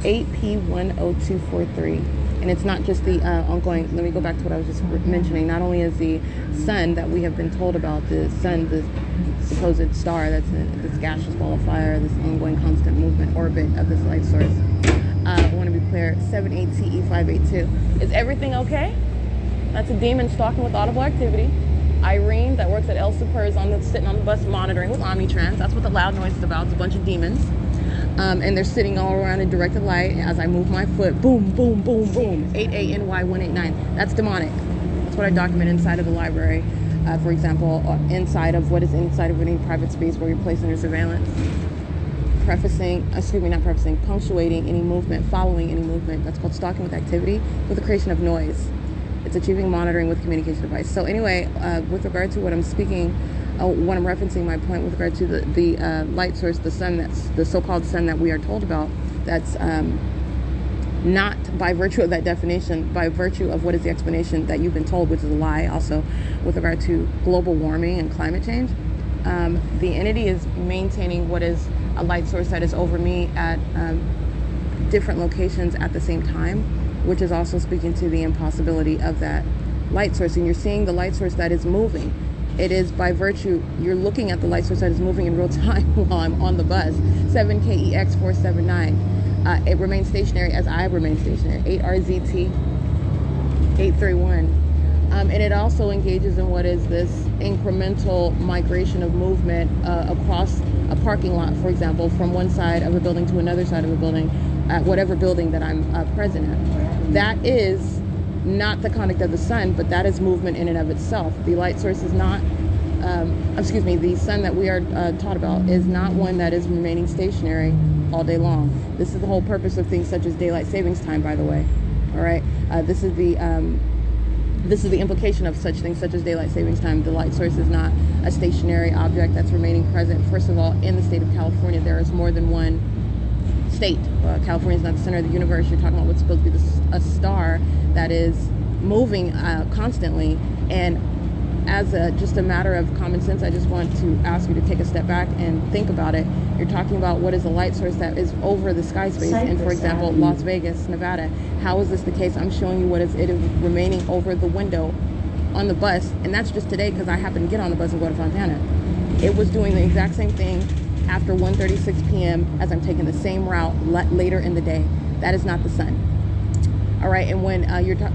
8P10243. And it's not just the ongoing, let me go back to what I was just mentioning. Not only is the sun that we have been told about, the sun, the supposed star that's in this gaseous ball of fire, this ongoing constant movement orbit of this light source. I want to be clear, 78TE582. Is everything okay? That's a demon stalking with audible activity. Irene, that works at El Super, is sitting on the bus monitoring with Omnitrans. That's what the loud noise is about. It's a bunch of demons. And they're sitting all around in directed light as I move my foot. Boom, boom, boom, boom. 8ANY189. That's demonic. That's what I document inside of the library. For example, inside of what is inside of any private space where you're placed under surveillance. Punctuating any movement, following any movement. That's called stalking with activity, with the creation of noise. It's achieving monitoring with communication device. So anyway, with regard to what I'm speaking, when I'm referencing my point with regard to the light source, the sun, that's the so-called sun that we are told about, that's not by virtue of that definition, by virtue of what is the explanation that you've been told, which is a lie. Also, with regard to global warming and climate change, the entity is maintaining what is a light source that is over me at different locations at the same time, which is also speaking to the impossibility of that light source. And you're seeing the light source that is moving. It is by virtue, you're looking at the light source that is moving in real time while I'm on the bus. 7KEX479. It remains stationary as I remain stationary. 8RZT831. And it also engages in what is this incremental migration of movement across a parking lot, for example, from one side of a building to another side of a building, at whatever building that I'm present at. That is not the conduct of the sun, but that is movement in and of itself. The light source is not, the sun that we are taught about is not one that is remaining stationary all day long. This is the whole purpose of things such as daylight savings time, by the way. All right, this is the implication of such things such as daylight savings time. The light source is not a stationary object that's remaining present. First of all, in the state of California, there is more than one state. California is not the center of the universe. You're talking about what's supposed to be a star that is moving constantly. And as just a matter of common sense, I just want to ask you to take a step back and think about it. You're talking about what is a light source that is over the sky space. And for example, Las Vegas, Nevada. How is this the case? I'm showing you what it is remaining over the window on the bus. And that's just today because I happened to get on the bus and go to Fontana. It was doing the exact same thing after 1:36 p.m. as I'm taking the same route later in the day. That is not the sun. All right, and when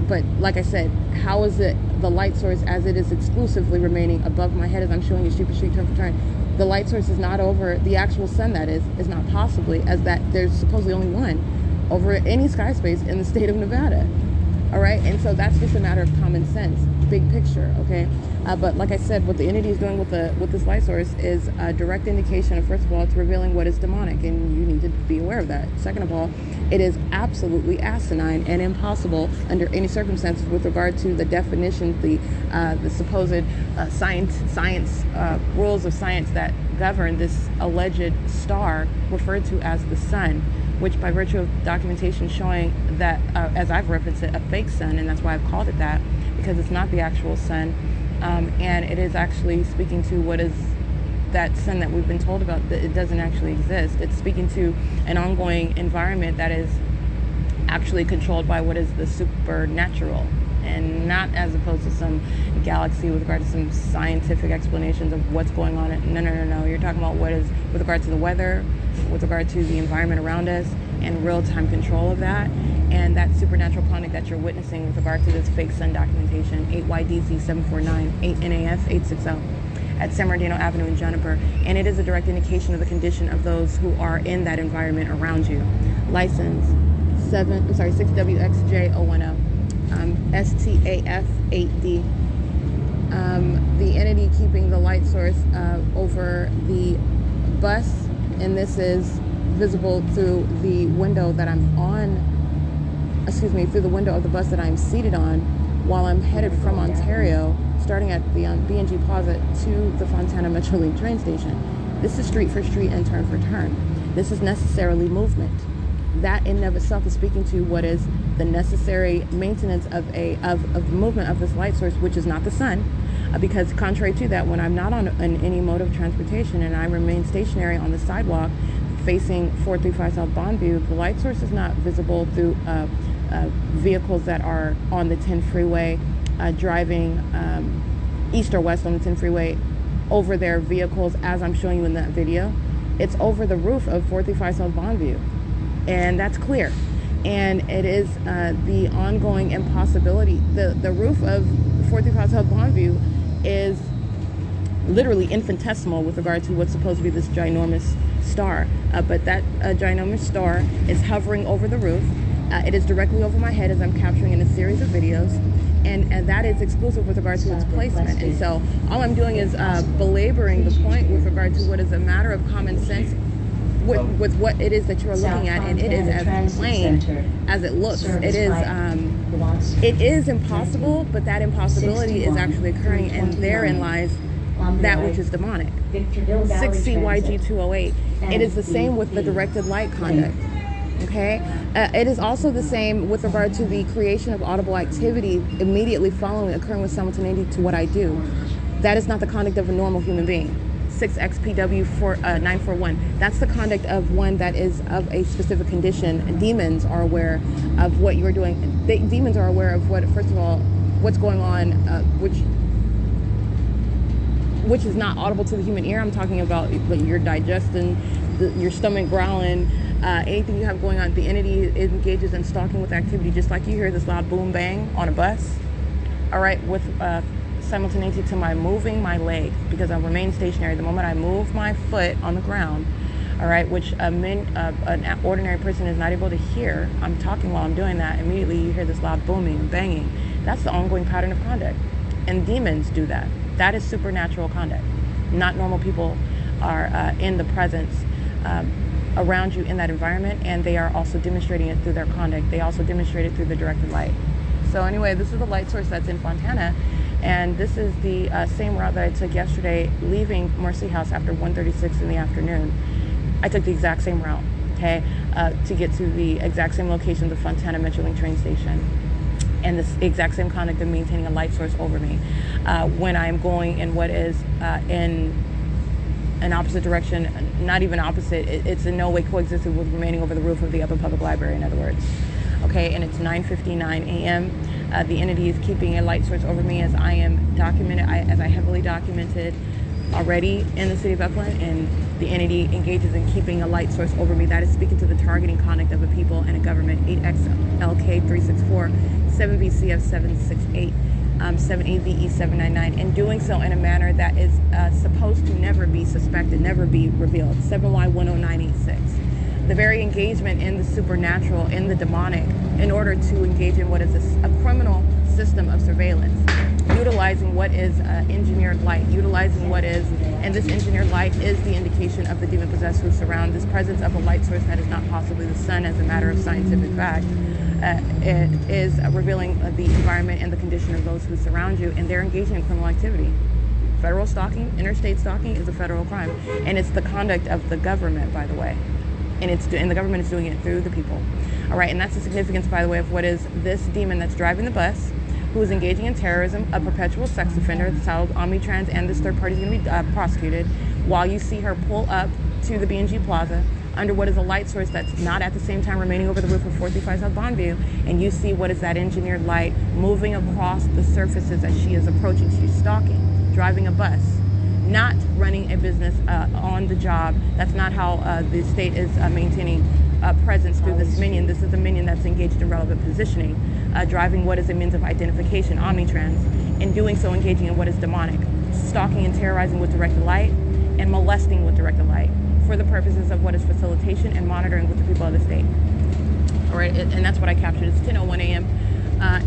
but like I said, how is it the light source as it is exclusively remaining above my head as I'm showing you street turn for turn? The light source is not over the actual sun, that is not possibly, as that there's supposedly only one over any sky space in the state of Nevada. All right, and so that's just a matter of common sense, big picture, okay? But like I said, what the entity is doing with this light source is a direct indication of, first of all, it's revealing what is demonic, and you need to be aware of that. Second of all, it is absolutely asinine and impossible under any circumstances with regard to the definition, the supposed science rules of science that govern this alleged star referred to as the sun, which by virtue of documentation showing that, as I've referenced it, a fake sun, and that's why I've called it that, because it's not the actual sun, and it is actually speaking to what is that sun that we've been told about, that it doesn't actually exist. It's speaking to an ongoing environment that is actually controlled by what is the supernatural, and not as opposed to some galaxy with regard to some scientific explanations of what's going on. No. You're talking about what is with regard to the weather, with regard to the environment around us, and real-time control of that, and that supernatural conduct that you're witnessing with regard to this fake sun documentation. 8YDZ749, 8NAF860 at San Bernardino Avenue in Juniper, and it is a direct indication of the condition of those who are in that environment around you. License 6WXJ010. STAF8D. The entity keeping the light source over the bus, and this is visible through the window that I'm on through the window of the bus that I'm seated on while I'm headed from Ontario, starting at the B&G Plaza to the Fontana Metrolink train station. This is street for street and turn for turn. This is necessarily movement. That in and of itself is speaking to what is the necessary maintenance of the movement of this light source, which is not the sun. Because contrary to that, when I'm not on any mode of transportation and I remain stationary on the sidewalk facing 435 South Bonneview, the light source is not visible through vehicles that are on the 10 freeway, driving east or west on the 10 freeway over their vehicles as I'm showing you in that video. It's over the roof of 435 South Bonneview, and that's clear. And it is the ongoing impossibility. The roof of 435 South Bonneview is literally infinitesimal with regard to what's supposed to be this ginormous star. But that ginormous star is hovering over the roof. It is directly over my head as I'm capturing in a series of videos. And that is exclusive with regard to its placement. And so all I'm doing is belaboring the point with regard to what is a matter of common sense with what it is that you are looking at, and it is as plain as it looks. It is impossible, but that impossibility is actually occurring, and therein lies that which is demonic. 6CYG208. It is the same with the directed light conduct. Okay, it is also the same with regard to the creation of audible activity immediately following occurring with simultaneity to what I do. That is not the conduct of a normal human being. 6XPW941. That's the conduct of one that is of a specific condition. Demons are aware of what you're doing. Demons are aware of what, first of all, what's going on, which is not audible to the human ear. I'm talking about your digestion, your stomach growling, anything you have going on. The entity engages in stalking with activity, just like you hear this loud boom bang on a bus. All right, with simultaneity to my moving my leg, because I remain stationary. The moment I move my foot on the ground, all right, which an ordinary person is not able to hear. I'm talking while I'm doing that. Immediately you hear this loud booming and banging. That's the ongoing pattern of conduct. And demons do that. That is supernatural conduct. Not normal people are in the presence around you in that environment, and they are also demonstrating it through their conduct. They also demonstrate it through the directed light. So anyway, this is the light source that's in Fontana, and this is the same route that I took yesterday leaving Mercy House after 1:36 in the afternoon. I took the exact same route, okay, to get to the exact same location, the Fontana Metrolink train station, and this exact same conduct of maintaining a light source over me when I'm going in what is in an opposite direction, not even opposite, it's in no way coexistent with remaining over the roof of the Upper Public Library, in other words. Okay, and it's 9:59 a.m. The entity is keeping a light source over me as I am documented, as I heavily documented already in the city of Upland, and the entity engages in keeping a light source over me. That is speaking to the targeting conduct of a people and a government. 8XLK364, 7BCF768, 7AVE799, and doing so in a manner that is supposed to never be suspected, never be revealed. 7Y10986. The very engagement in the supernatural, in the demonic, in order to engage in what is a criminal system of surveillance, utilizing what is engineered light, utilizing what is, and this engineered light is the indication of the demon-possessed who surround this presence of a light source that is not possibly the sun as a matter of scientific fact. It is revealing the environment and the condition of those who surround you, and they're engaging in criminal activity. Federal stalking, interstate stalking is a federal crime, and it's the conduct of the government, by the way. And the government is doing it through the people. All right, and that's the significance, by the way, of what is this demon that's driving the bus, who is engaging in terrorism, a perpetual sex offender, the child omnitrans, and this third party is going to be prosecuted, while you see her pull up to the B&G Plaza under what is a light source that's not at the same time remaining over the roof of 435 South Bonneview, and you see what is that engineered light moving across the surfaces as she is approaching. She's stalking, driving a bus, not running a business on the job. That's not how the state is maintaining presence through this minion. This is a minion that's engaged in relevant positioning, driving what is a means of identification, omnitrans, and doing so engaging in what is demonic, stalking and terrorizing with directed light, and molesting with directed light for the purposes of what is facilitation and monitoring with the people of the state. All right, and that's what I captured. It's 10:01 a.m.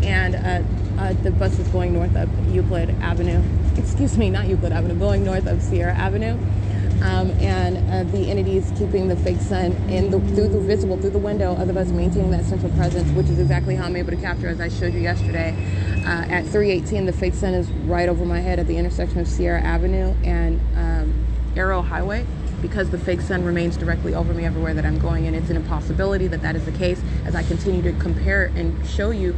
And the bus is going north of Euclid Avenue. Excuse me, not Euclid Avenue, going north of Sierra Avenue. and the entity is keeping the fake sun through the window of the bus, maintaining that central presence, which is exactly how I'm able to capture, as I showed you yesterday. At 3:18, the fake sun is right over my head at the intersection of Sierra Avenue and Arrow Highway. Because the fake sun remains directly over me everywhere that I'm going, and it's an impossibility that is the case, as I continue to compare and show you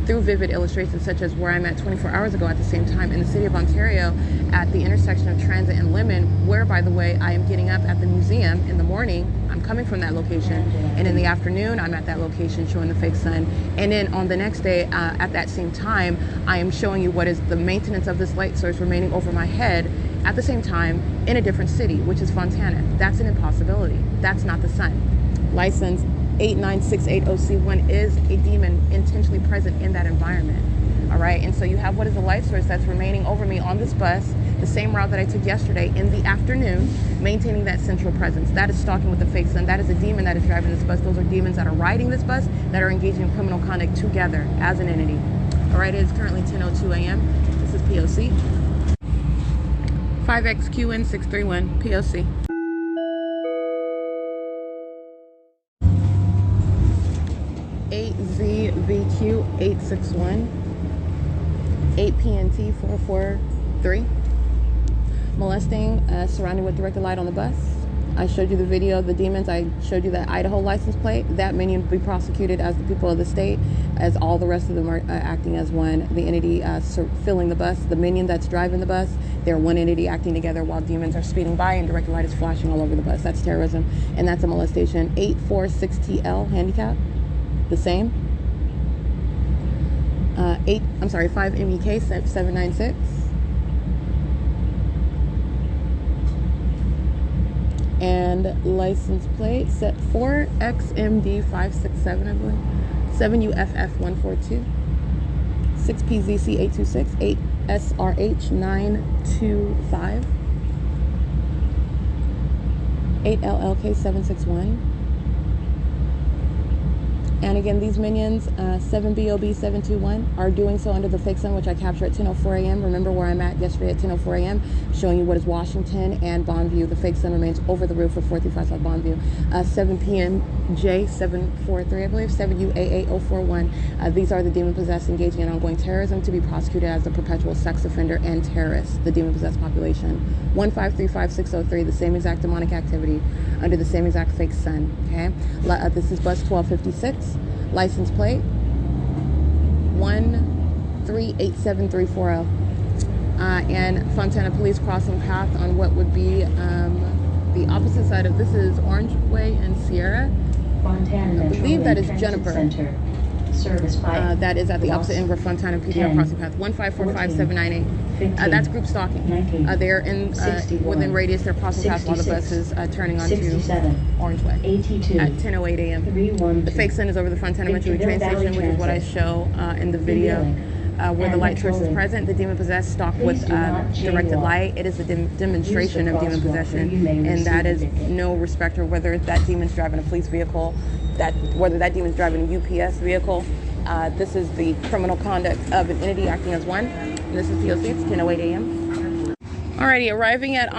through vivid illustrations, such as where I'm at 24 hours ago at the same time in the city of Ontario at the intersection of Transit and Lemon, where, by the way, I am getting up at the museum in the morning. I'm coming from that location, and in the afternoon I'm at that location showing the fake sun, and then on the next day at that same time I am showing you what is the maintenance of this light source remaining over my head at the same time in a different city, which is Fontana. That's an impossibility. That's not the sun. License 8968OC1 is a demon intentionally present in that environment. All right, and so you have what is a light source that's remaining over me on this bus, the same route that I took yesterday in the afternoon, maintaining that central presence. That is stalking with the fake sun. That is a demon that is driving this bus. Those are demons that are riding this bus, that are engaging in criminal conduct together as an entity. All right, it is currently 10:02 a.m. This is P.O.C. 5XQN631, P.O.C. ZVQ861, 8PNT443. Molesting, surrounding with directed light on the bus. I showed you the video of the demons. I showed you that Idaho license plate. That minion will be prosecuted as the people of the state, as all the rest of them are acting as one. The entity filling the bus, the minion that's driving the bus, they're one entity acting together while demons are speeding by and directed light is flashing all over the bus. That's terrorism, and that's a molestation. 846TL handicap, the same. 5 MEK 796. And license plate set 4XMD567, I believe. 7UFF142. 6PZC826. 8SRH925. 8LLK761. And again, these minions, 7BOB721, are doing so under the fake sun, which I captured at 10:04 a.m. Remember where I'm at yesterday at 10:04 a.m., showing you what is Washington and Bonneview. The fake sun remains over the roof of 435 South Bonneview. 7 p.m. J743, I believe, 7UAA041. These are the demon-possessed engaging in ongoing terrorism to be prosecuted as a perpetual sex offender and terrorist, the demon-possessed population. 1535603, the same exact demonic activity under the same exact fake sun, okay? This is bus 1256. License plate 1387340, and Fontana police crossing path on what would be the opposite side of this is Orange Way and Sierra. Fontana, I believe that is Transit Jennifer. Center. Service by that is at the opposite end where Fontana PD are crossing path. 1545798. That's group stalking. They're in within radius. They're crossing path while the bus is turning onto Orange Way 82, at 10:08 a.m. 312. The fake sun is over the Fontana Metro train station, which is what I show in the video. Where the light source is present, the demon-possessed stalk with directed light. It is a demonstration of demon possession, and that is no respecter whether that demon's driving a police vehicle, whether that demon's driving a UPS vehicle. This is the criminal conduct of an entity acting as one. And this is P.O.C. It's 10:08 a.m. Alrighty, arriving at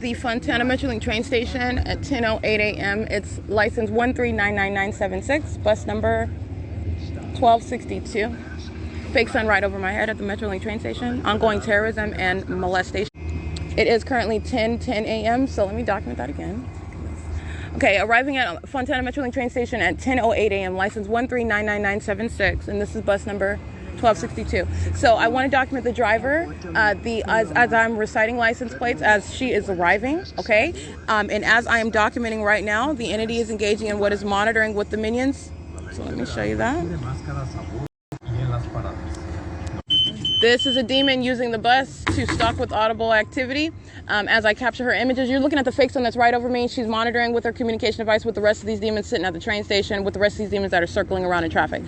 the Fontana Metrolink train station at 10:08 a.m. It's license 1399976, bus number 1262. Fake sun right over my head at the Metrolink train station. Ongoing terrorism and molestation. It is currently 10:10 a.m. So let me document that again. Okay, arriving at Fontana Metrolink train station at 10:08 a.m. License 1399976, and this is bus number 1262. So I want to document the driver, as I'm reciting license plates as she is arriving. Okay, and as I am documenting right now, the entity is engaging in what is monitoring with the minions. So let me show you that. This is a demon using the bus to stalk with audible activity. As I capture her images, you're looking at the fake sun that's right over me. She's monitoring with her communication device with the rest of these demons sitting at the train station, with the rest of these demons that are circling around in traffic.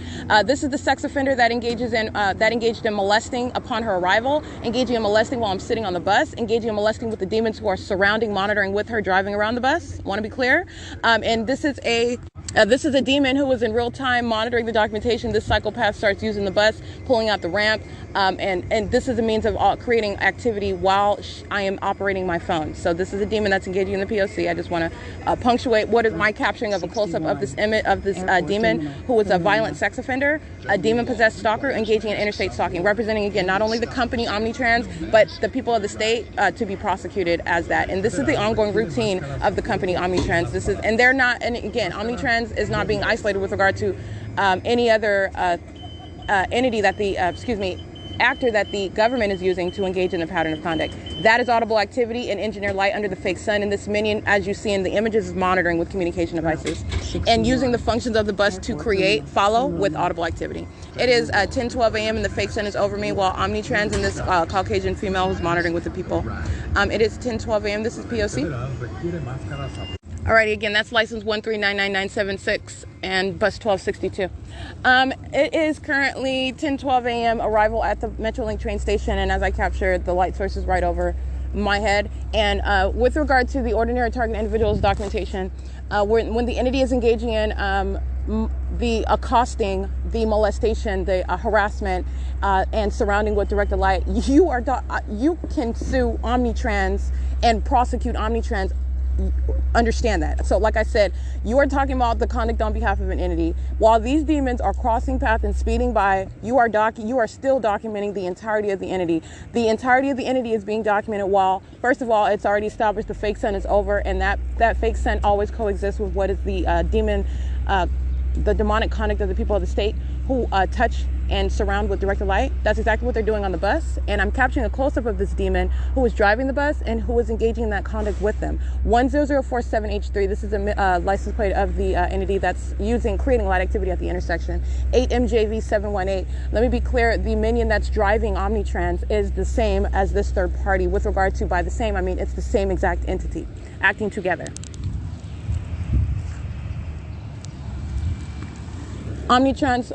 This is the sex offender that engaged in molesting upon her arrival, engaging in molesting while I'm sitting on the bus, engaging in molesting with the demons who are surrounding, monitoring with her, driving around the bus. Want to be clear? And this is a This is a demon who was in real time monitoring the documentation. This psychopath starts using the bus, pulling out the ramp, and this is a means of creating activity while I am operating my phone. So this is a demon that's engaging in the P.O.C. I just want to punctuate what is my capturing of a close-up of this image of this demon who is a violent sex offender, a demon-possessed stalker engaging in interstate stalking, representing, again, not only the company Omnitrans, but the people of the state to be prosecuted as that. And this is the ongoing routine of the company Omnitrans. This is, and they're not, and again, Omnitrans is not being isolated with regard to any other entity that the, actor that the government is using to engage in the pattern of conduct. That is audible activity and engineered light under the fake sun. And this minion, as you see in the images, is monitoring with communication devices and using the functions of the bus to follow with audible activity. It is 10:12 a.m. and the fake sun is over me while Omnitrans and this Caucasian female who's monitoring with the people. It is 10:12 a.m. This is P.O.C. Alrighty, again, that's license 1399976 and bus 1262. It is currently 10:12 a.m. arrival at the Metrolink train station, and as I captured, the light source is right over my head. And with regard to the ordinary target individual's documentation, when the entity is engaging in the accosting, the molestation, the harassment, and surrounding with directed light, you can sue Omnitrans and prosecute Omnitrans. Understand that. So like I said, you are talking about the conduct on behalf of an entity. While these demons are crossing path and speeding by, you are still documenting the entirety of the entity. The entirety of the entity is being documented while, first of all, it's already established the fake sun is over, and that fake sun always coexists with what is the the demonic conduct of the people of the state who touch and surround with directed light. That's exactly what they're doing on the bus. And I'm capturing a close-up of this demon who is driving the bus and who is engaging in that conduct with them. 10047H3, this is a license plate of the entity that's creating light activity at the intersection. 8MJV718. Let me be clear, the minion that's driving Omnitrans is the same as this third party. With regard to by the same, I mean it's the same exact entity acting together. Omnitrans,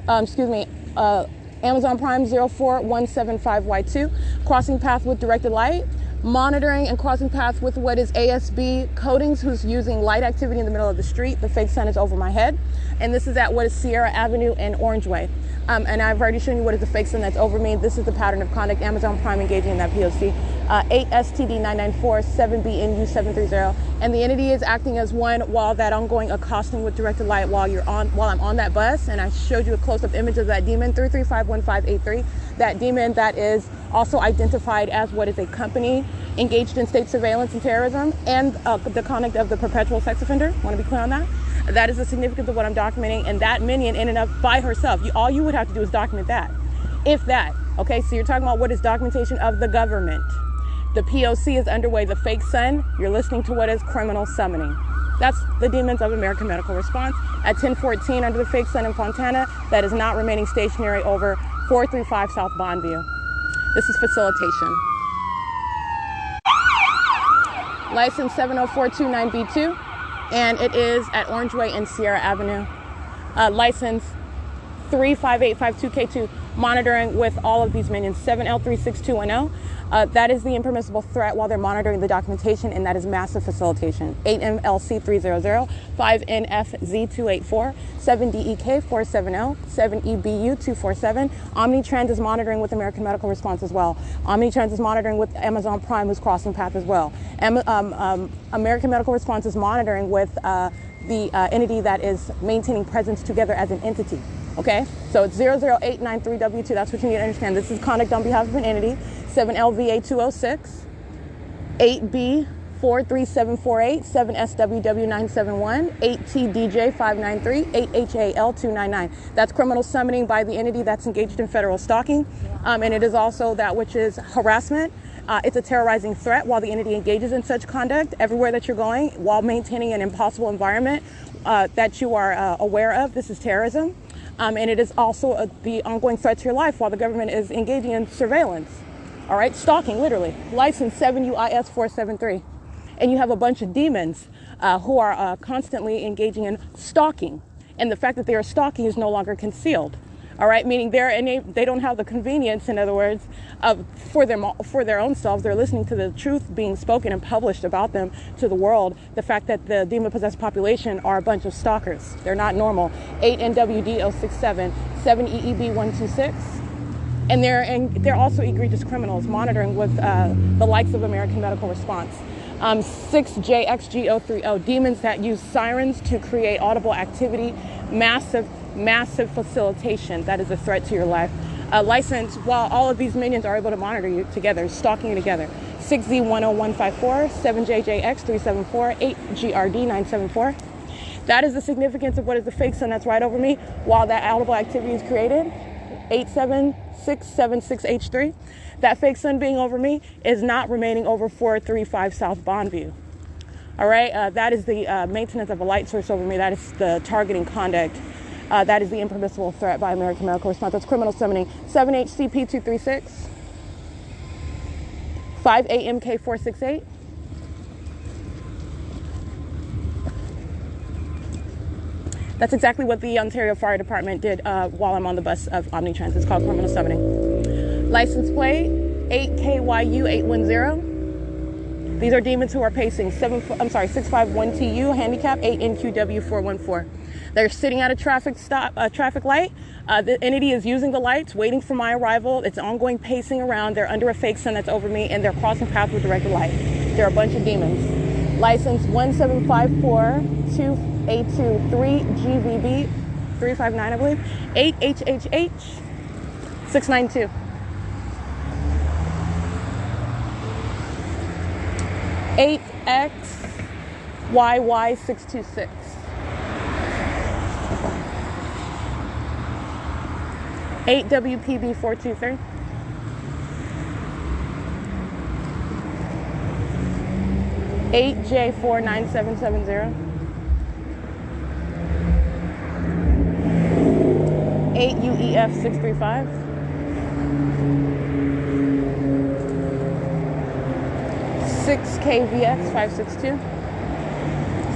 Amazon Prime 04175Y2, crossing path with directed light, monitoring and crossing path with what is ASB Coatings, who's using light activity in the middle of the street. The fake sun is over my head. And this is at what is Sierra Avenue and Orange Way. And I've already shown you what is the fake sun that's over me. This is the pattern of conduct. Amazon Prime engaging in that P.O.C. 8STD994, 7BNU730. And the entity is acting as one while that ongoing accosting with directed light while I'm on that bus. And I showed you a close-up image of that demon, 3351583. That demon that is also identified as what is a company engaged in state surveillance and terrorism, and the conduct of the perpetual sex offender. Want to be clear on that? That is the significance of what I'm documenting, and that minion in and of by herself, all you would have to do is document that. If that, okay, so you're talking about what is documentation of the government. The P.O.C. is underway, the fake sun, you're listening to what is criminal summoning. That's the demons of American Medical Response at 1014 under the fake sun in Fontana. That is not remaining stationary over 435 South Bondview. This is facilitation. License 70429B2, and it is at Orange Way and Sierra Avenue. License 35852K2, monitoring with all of these minions, 7L36210. That is the impermissible threat while they're monitoring the documentation, and that is massive facilitation. 8MLC300, 5NFZ284, 7DEK470, 7EBU247. Omnitrans is monitoring with American Medical Response as well. Omnitrans is monitoring with Amazon Prime, who's crossing path as well. American Medical Response is monitoring with the entity that is maintaining presence together as an entity. Okay, so it's 00893W2. That's what you need to understand. This is conduct on behalf of an entity. 7LVA206, 8B43748, 7SWW971, 8TDJ593, 8HAL299. That's criminal summoning by the entity that's engaged in federal stalking. And it is also that which is harassment. It's a terrorizing threat while the entity engages in such conduct everywhere that you're going while maintaining an impossible environment that you are aware of. This is terrorism. And it is also the ongoing threat to your life while the government is engaging in surveillance. All right, stalking, literally. License 7UIS473. And you have a bunch of demons who are constantly engaging in stalking. And the fact that they are stalking is no longer concealed. All right, meaning they don't have the convenience, in other words, of for their own selves. They're listening to the truth being spoken and published about them to the world. The fact that the demon-possessed population are a bunch of stalkers. They're not normal. 8NWD067, 7EEB126. And they're also egregious criminals, monitoring with the likes of American Medical Response. 6JXG030, demons that use sirens to create audible activity, massive facilitation. That is a threat to your life. License, while all of these minions are able to monitor you together, stalking you together. 6Z10154, 7JJX374, 8GRD974. That is the significance of what is the fake sun that's right over me while that audible activity is created. 87676H3. That fake sun being over me is not remaining over 435 South Bondview. All right, that is the maintenance of a light source over me. That is the targeting conduct. That is the impermissible threat by American Medical Response. That's criminal summoning. 7HCP236, 5AMK468. That's exactly what the Ontario Fire Department did while I'm on the bus of Omnitrans. It's called criminal summoning. License plate 8KYU810. These are demons who are pacing 651TU handicap 8NQW414. They're sitting at a traffic light. The entity is using the lights, waiting for my arrival. It's ongoing pacing around. They're under a fake sun that's over me, and they're crossing paths with directed light. They're a bunch of demons. License 17542A23GVB 359, I believe. 8HHH 692. XYY626. 8WPB423. 8J49770. 8UEF635. 6KVX562.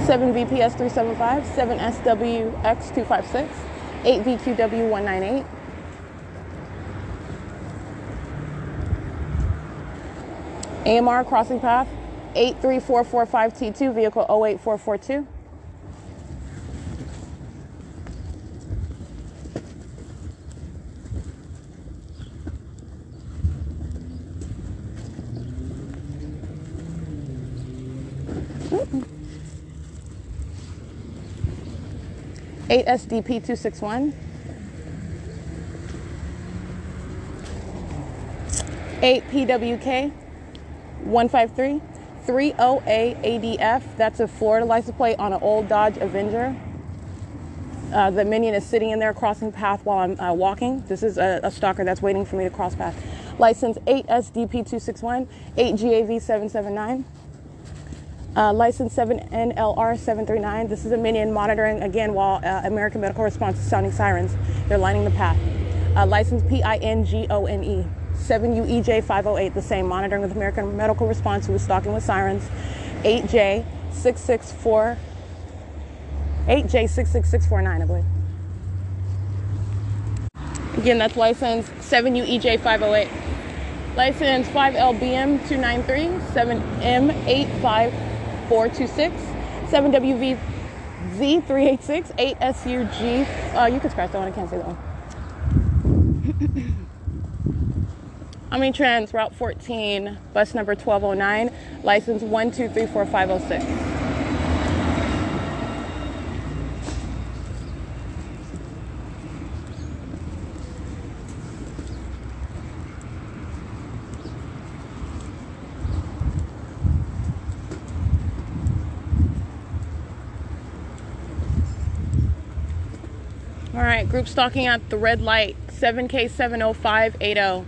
7VPS375. 7SWX256. 8VQW198. AMR crossing path 83445T2, vehicle 08442. Eight SDP 261. 8 PWK 153. 30A-ADF, that's a Florida license plate on an old Dodge Avenger. The minion is sitting in there crossing path while I'm walking. This is a stalker that's waiting for me to cross path. License 8SDP261, 8GAV779. License 7NLR739. This is a minion monitoring, again, while American Medical Response is sounding sirens. They're lining the path. License PINGONE. 7UEJ508, the same, monitoring with American Medical Response, who was stalking with sirens. 8J66649, I believe. Again, that's license 7UEJ508. License 5LBM293, 7M85426, 7WVZ386, 8SUG. You can scratch that one, I can't say that one. Omnitrans, Route 14, bus number 1209, license 1234506. All right, group stalking at the red light, 7K70580.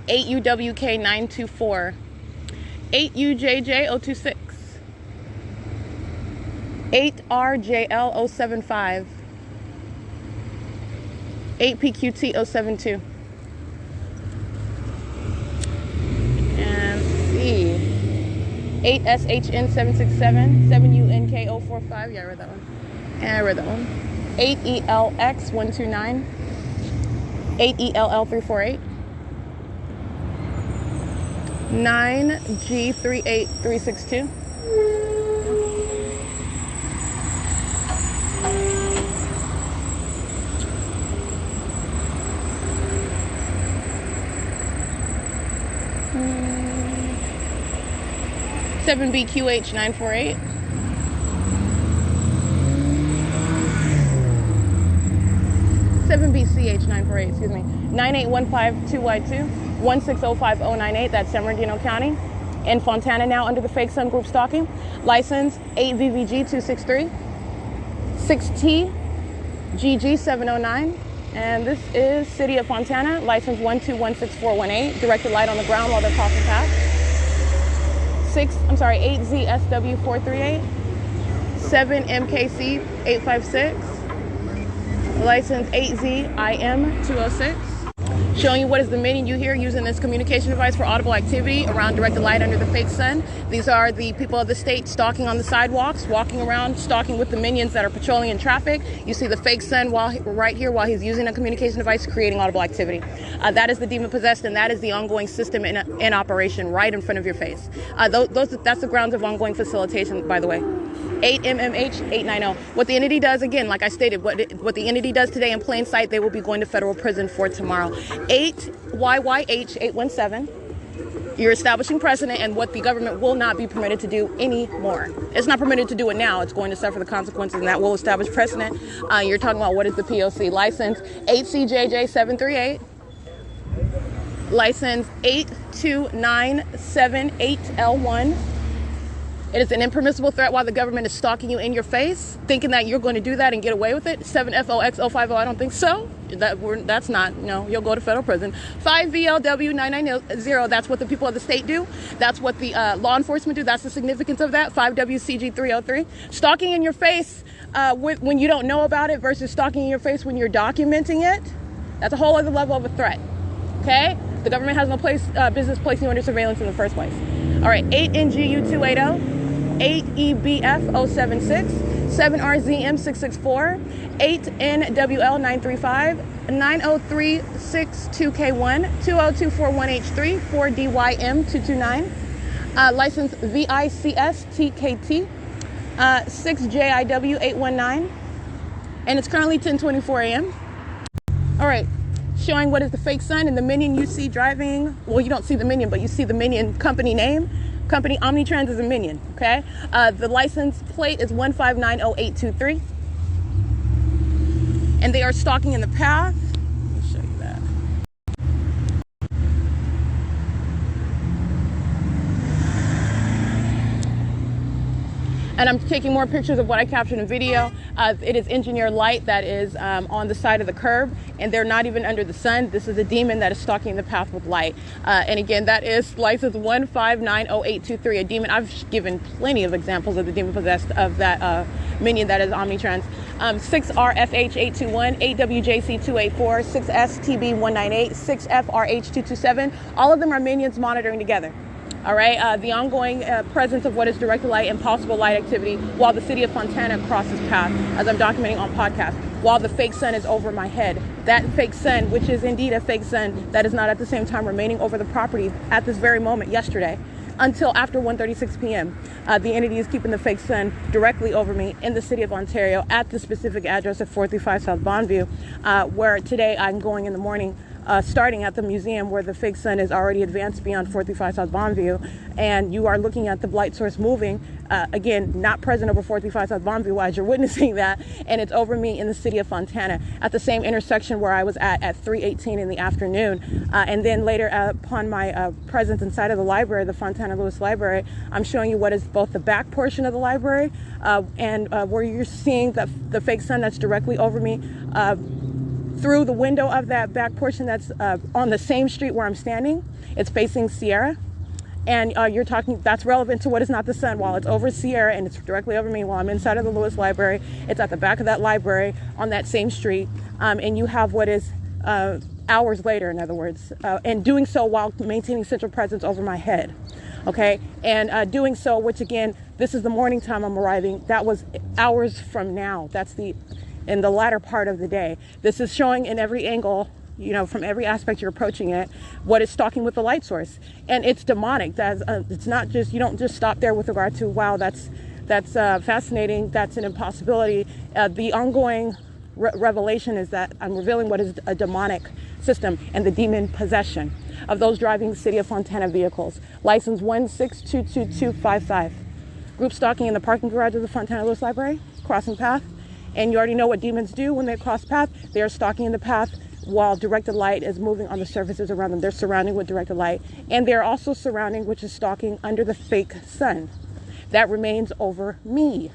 8UWK924, 8UJJ026, 8RJL075, 8PQT072. And C, 8SHN767, 7UNK045. Yeah, I read that one. And I read that one. 8ELX129. 8ELL348. 9G38362. Mm. 7BQH948. 7BCH948, excuse me. 98152Y2. 1605098, that's San Bernardino County. In Fontana now under the fake sun group stalking. License 8VVG263. 6TGG709. And this is City of Fontana, license 1216418. Directed light on the ground while they're crossing paths. 8ZSW438. 7MKC856. License 8ZIM206. Showing you what is the minion you hear using this communication device for audible activity around directed light under the fake sun. These are the people of the state stalking on the sidewalks, walking around, stalking with the minions that are patrolling in traffic. You see the fake sun right here while he's using a communication device, creating audible activity. That is the demon possessed, and that is the ongoing system in operation right in front of your face. That's the grounds of ongoing facilitation, by the way. 8MMH890. What the entity does, again, like I stated, what the entity does today in plain sight, they will be going to federal prison for tomorrow. 8YYH817. You're establishing precedent and what the government will not be permitted to do anymore. It's not permitted to do it now. It's going to suffer the consequences, and that will establish precedent. You're talking about what is the P.O.C. license 8CJJ738. License 82978L1. It is an impermissible threat while the government is stalking you in your face, thinking that you're going to do that and get away with it. 7FOX050, I don't think so. That's not, no, you'll go to federal prison. 5VLW990, that's what the people of the state do. That's what the law enforcement do. That's the significance of that. 5WCG303. Stalking in your face when you don't know about it versus stalking in your face when you're documenting it. That's a whole other level of a threat, okay? The government has no business placing you under surveillance in the first place. All right, 8NGU280. 8EBF076, 7RZM664, 8NWL935, 90362K1, 20241H3, 4DYM229, license VICSTKT, 6JIW819, and it's currently 10:24 a.m. All right, showing what is the fake sun and the minion you see driving. Well, you don't see the minion, but you see the minion company name. Company Omnitrans is a minion, okay? The license plate is 1590823. And they are stalking in the path. Let me show you that. And I'm taking more pictures of what I captured in video. It is engineered light that is on the side of the curb, and they're not even under the sun. This is a demon that is stalking the path with light. And again, that is license 1590823, a demon. I've given plenty of examples of the demon possessed of that minion that is Omnitrans. 6RFH821, 8WJC284, 6STB198, 6FRH227. All of them are minions monitoring together. All right, the ongoing presence of what is directed light and possible light activity while the city of Fontana crosses path, as I'm documenting on podcast, while the fake sun is over my head. That fake sun, which is indeed a fake sun, that is not at the same time remaining over the property at this very moment yesterday until after 1:36 p.m. The entity is keeping the fake sun directly over me in the city of Ontario at the specific address of 435 South Bonneview, where today I'm going in the morning, starting at the museum where the fake sun is already advanced beyond 435 South Bonneview, and you are looking at the light source moving, again, not present over 435 South Bonneview as you're witnessing that, and it's over me in the city of Fontana at the same intersection where I was at 3:18 in the afternoon. And then later upon my presence inside of the library, the Fontana Lewis Library, I'm showing you what is both the back portion of the library and where you're seeing the fake sun that's directly over me through the window of that back portion that's on the same street where I'm standing. It's facing Sierra. And you're talking, that's relevant to what is not the sun. While it's over Sierra and it's directly over me while I'm inside of the Lewis Library, it's at the back of that library on that same street. And you have what is hours later, in other words, and doing so while maintaining central presence over my head. Okay, and doing so, which again, this is the morning time I'm arriving. That was hours from now. That's in the latter part of the day. This is showing in every angle. from every aspect you're approaching it, what is stalking with the light source. And it's demonic. It's not just, you don't just stop there with regard to, wow, that's fascinating, that's an impossibility. The ongoing revelation is that I'm revealing what is a demonic system and the demon possession of those driving City of Fontana vehicles. License 1622255. Group stalking in the parking garage of the Fontana Lewis Library, crossing path. And you already know what demons do when they cross path. They are stalking in the path while directed light is moving on the surfaces around them. They're surrounding with directed light. And they're also surrounding, which is stalking under the fake sun. That remains over me.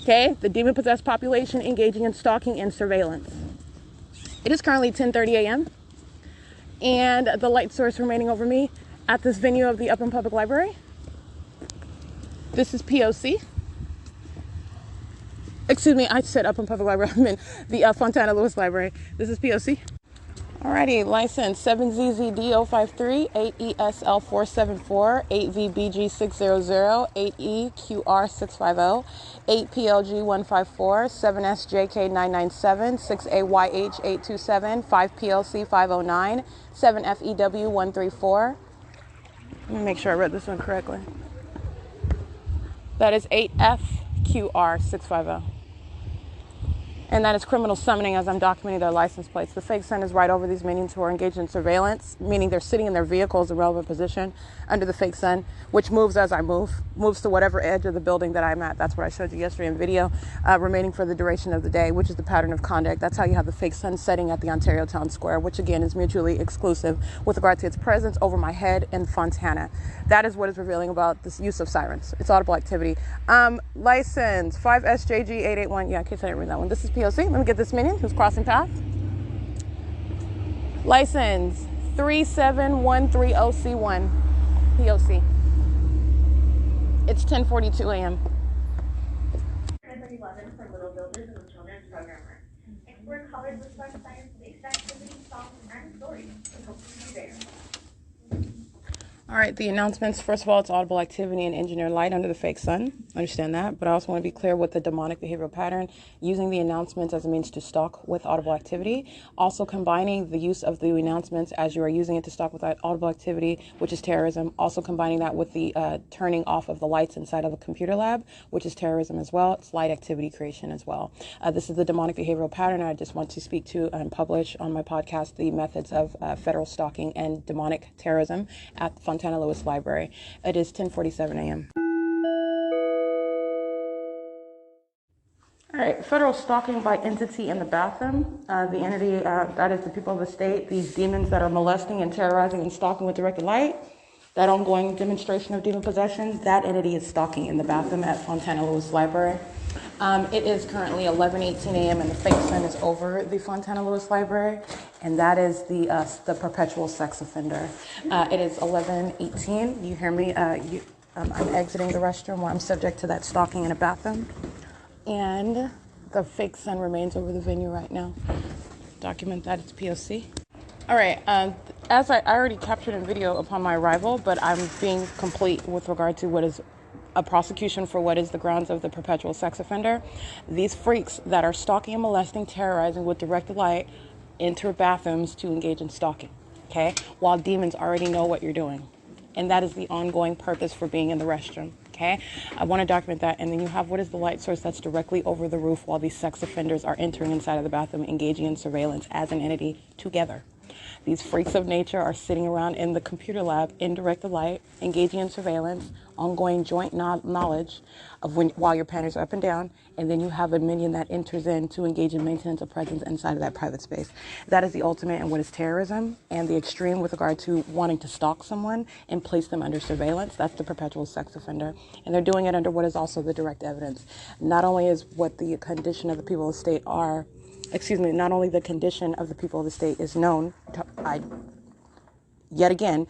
Okay, the demon-possessed population engaging in stalking and surveillance. It is currently 10:30 a.m. and the light source remaining over me at this venue of the Upland Public Library. This is P.O.C. Excuse me, I said Upland Public Library. I meant the Fontana Lewis Library. This is P.O.C. Alrighty, license 7ZZD053, 8ESL474, 8VBG600, 8EQR650, 8PLG154, 7SJK997, 6AYH827, 5PLC509, 7FEW134. Let me make sure I read this one correctly. That is 8FQR650. And that is criminal summoning as I'm documenting their license plates. The fake sun is right over these minions who are engaged in surveillance, meaning they're sitting in their vehicles in relevant position under the fake sun, which moves as I moves to whatever edge of the building that I'm at. That's what I showed you yesterday in video, remaining for the duration of the day, which is the pattern of conduct. That's how you have the fake sun setting at the Ontario Town Square, which again is mutually exclusive with regard to its presence over my head in Fontana. That is what is revealing about this use of sirens. It's audible activity. License 5SJG881. Yeah, in case I didn't read that one. This is P.O.C. Let me get this minion who's crossing path. License 37130C1. P.O.C. It's 10:42 a.m. For Little Builders and the Children's Programmer. Explore colors with fun science, basic activities, songs, and stories. We hope to see you there. All right, the announcements. First of all, it's audible activity and engineered light under the fake sun. Understand that. But I also want to be clear with the demonic behavioral pattern, using the announcements as a means to stalk with audible activity. Also combining the use of the announcements as you are using it to stalk with audible activity, which is terrorism. Also combining that with the turning off of the lights inside of a computer lab, which is terrorism as well. It's light activity creation as well. This is the demonic behavioral pattern. I just want to speak to and publish on my podcast the methods of federal stalking and demonic terrorism at Fontana Lewis Library. It is 10:47 a.m. All right, federal stalking by entity in the bathroom. The entity, that is the people of the state, these demons that are molesting and terrorizing and stalking with directed light, that ongoing demonstration of demon possession, that entity is stalking in the bathroom at Fontana Lewis Library. It is currently 11:18 a.m. and the fake sun is over the Fontana Lewis Library, and that is the perpetual sex offender. It is 11:18. You hear me? I'm exiting the restroom where I'm subject to that stalking in a bathroom, and the fake sun remains over the venue right now. Document that. It's P.O.C. All right. As I already captured in video upon my arrival, but I'm being complete with regard to what is a prosecution for what is the grounds of the perpetual sex offender. These freaks that are stalking and molesting, terrorizing with directed light enter bathrooms to engage in stalking, okay? While demons already know what you're doing. And that is the ongoing purpose for being in the restroom, okay? I want to document that. And then you have what is the light source that's directly over the roof while these sex offenders are entering inside of the bathroom, engaging in surveillance as an entity together. These freaks of nature are sitting around in the computer lab in directed light, engaging in surveillance, ongoing joint knowledge of while your panties are up and down, and then you have a minion that enters in to engage in maintenance of presence inside of that private space. That is the ultimate in what is terrorism, and the extreme with regard to wanting to stalk someone and place them under surveillance. That's the perpetual sex offender, and they're doing it under what is also the direct evidence. Not only is what the condition of the people of the state are, not only the condition of the people of the state is known, yet again,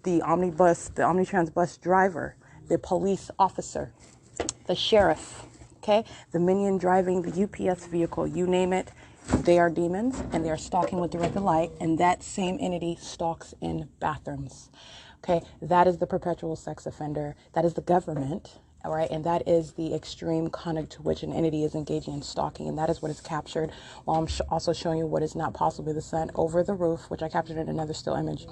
the Omnitrans bus driver, the police officer, the sheriff, okay, the minion driving the UPS vehicle, you name it, they are demons and they are stalking with directed light, and that same entity stalks in bathrooms. Okay, that is the perpetual sex offender. That is the government All right, and that is the extreme conduct to which an entity is engaging in stalking, and that is what is captured, while I'm also showing you what is not possibly the sun over the roof, which I captured in another still image,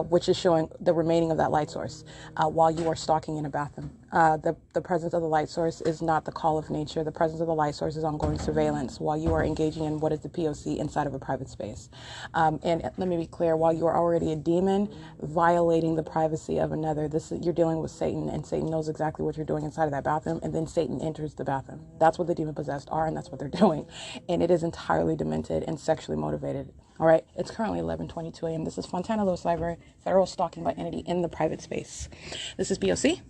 which is showing the remaining of that light source while you are stalking in a bathroom. The presence of the light source is not the call of nature. The presence of the light source is ongoing surveillance while you are engaging in what is the P.O.C. inside of a private space. And let me be clear, while you are already a demon violating the privacy of another, you're dealing with Satan, and Satan knows exactly what you're doing inside of that bathroom, and then Satan enters the bathroom. That's what the demon possessed are, and that's what they're doing. And it is entirely demented and sexually motivated. All right, it's currently 11:22 a.m. This is Fontana Lewis Library, federal stalking by entity in the private space. This is P.O.C.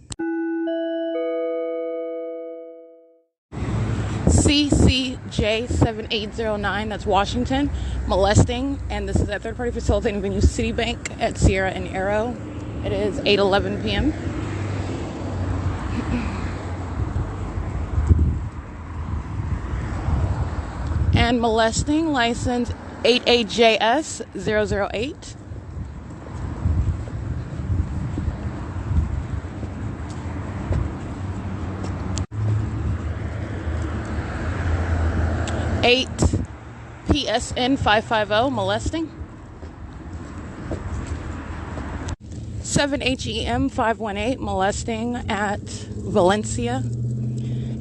CCJ7809, that's Washington, molesting, and this is at third-party facilitating venue Citibank at Sierra and Arrow. It is 8:11 p.m. And molesting, license 88JS008. PSN 550, molesting. 7HEM 518, molesting at Valencia.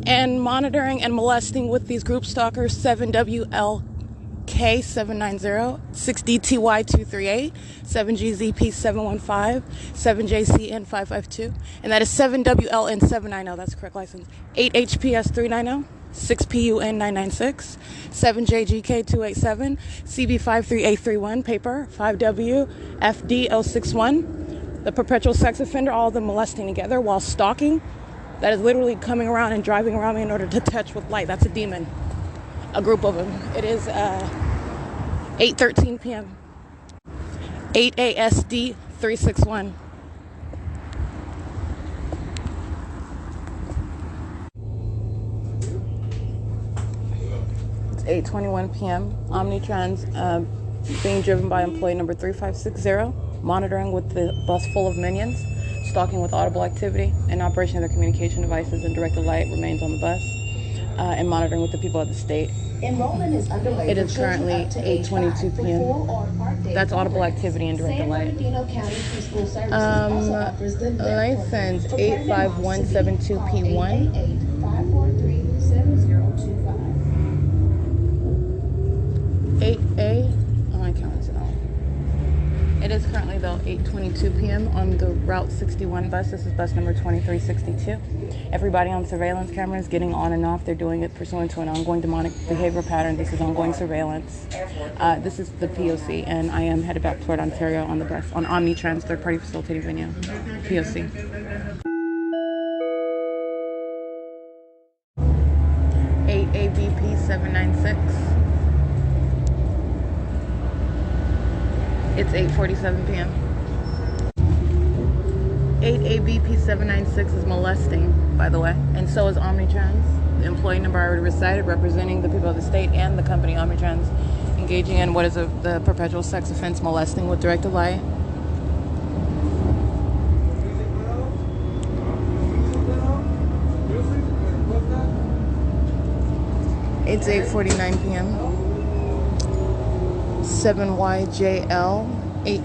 And monitoring and molesting with these group stalkers 7WLK 790, 6DTY 238, 7GZP 715, 7JCN 552, and that is 7WLN 790, that's the correct license, 8HPS 390, 6PUN 996, 7JGK 287, CB53A31, paper 5WFD 061, the perpetual sex offender, all of them molesting together while stalking. That is literally coming around and driving around me in order to touch with light. That's a demon. A group of them. It is 8:13 p.m. 8ASD 361. It's 8:21 p.m. Omnitrans being driven by employee number 3560. Monitoring with the bus full of minions. Stalking with audible activity and operation of their communication devices and directed light remains on the bus, and monitoring with the people of the state. Enrollment is underway. It is currently 8:22 p.m. That's audible activity and directed light. License 85172P1. 8A. Oh, my camera's on. It is currently, though, 8:22 p.m. on the Route 61 bus. This is bus number 2362. Everybody on surveillance cameras getting on and off. They're doing it pursuant to an ongoing demonic behavior pattern. This is ongoing surveillance. This is the P.O.C. and I am headed back toward Ontario on the bus, on Omnitrans, third-party facilitating venue. P.O.C. ABP 796. It's 8:47 p.m. 8ABP 796 is molesting, by the way, and so is Omnitrans. The employee number I already recited, representing the people of the state and the company Omnitrans, engaging in what is the perpetual sex offense, molesting with directed light. It's 8:49 p.m. 7YJL 8.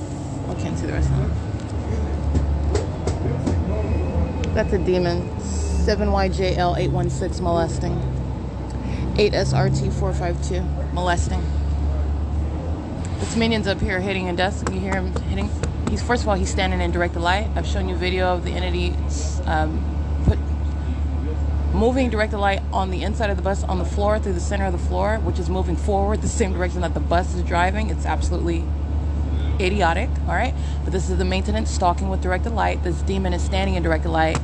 I can't see the rest of them. That's a demon. 7YJL 816 molesting. 8SRT 452 molesting. This minion's up here hitting a desk. You hear him hitting. First of all, he's standing in directed light. I've shown you video of the entity moving directed light on the inside of the bus, on the floor, through the center of the floor, which is moving forward the same direction that the bus is driving. It's absolutely idiotic, all right? But this is the maintenance stalking with directed light. This demon is standing in directed light,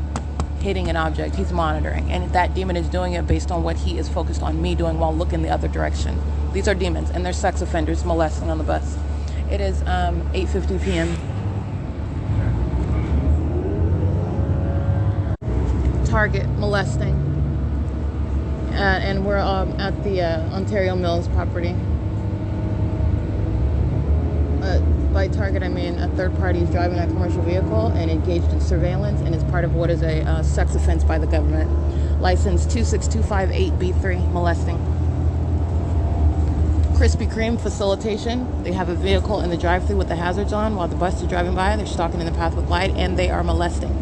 hitting an object. He's monitoring, and that demon is doing it based on what he is focused on me doing while looking the other direction. These are demons, and they're sex offenders molesting on the bus. It is 8:50 p.m. Target molesting, and we're at the Ontario Mills property. By target, I mean a third party is driving a commercial vehicle and engaged in surveillance and is part of what is a sex offense by the government. License 26258B3, molesting. Krispy Kreme facilitation. They have a vehicle in the drive-thru with the hazards on while the bus is driving by. They're stalking in the path with light, and they are molesting.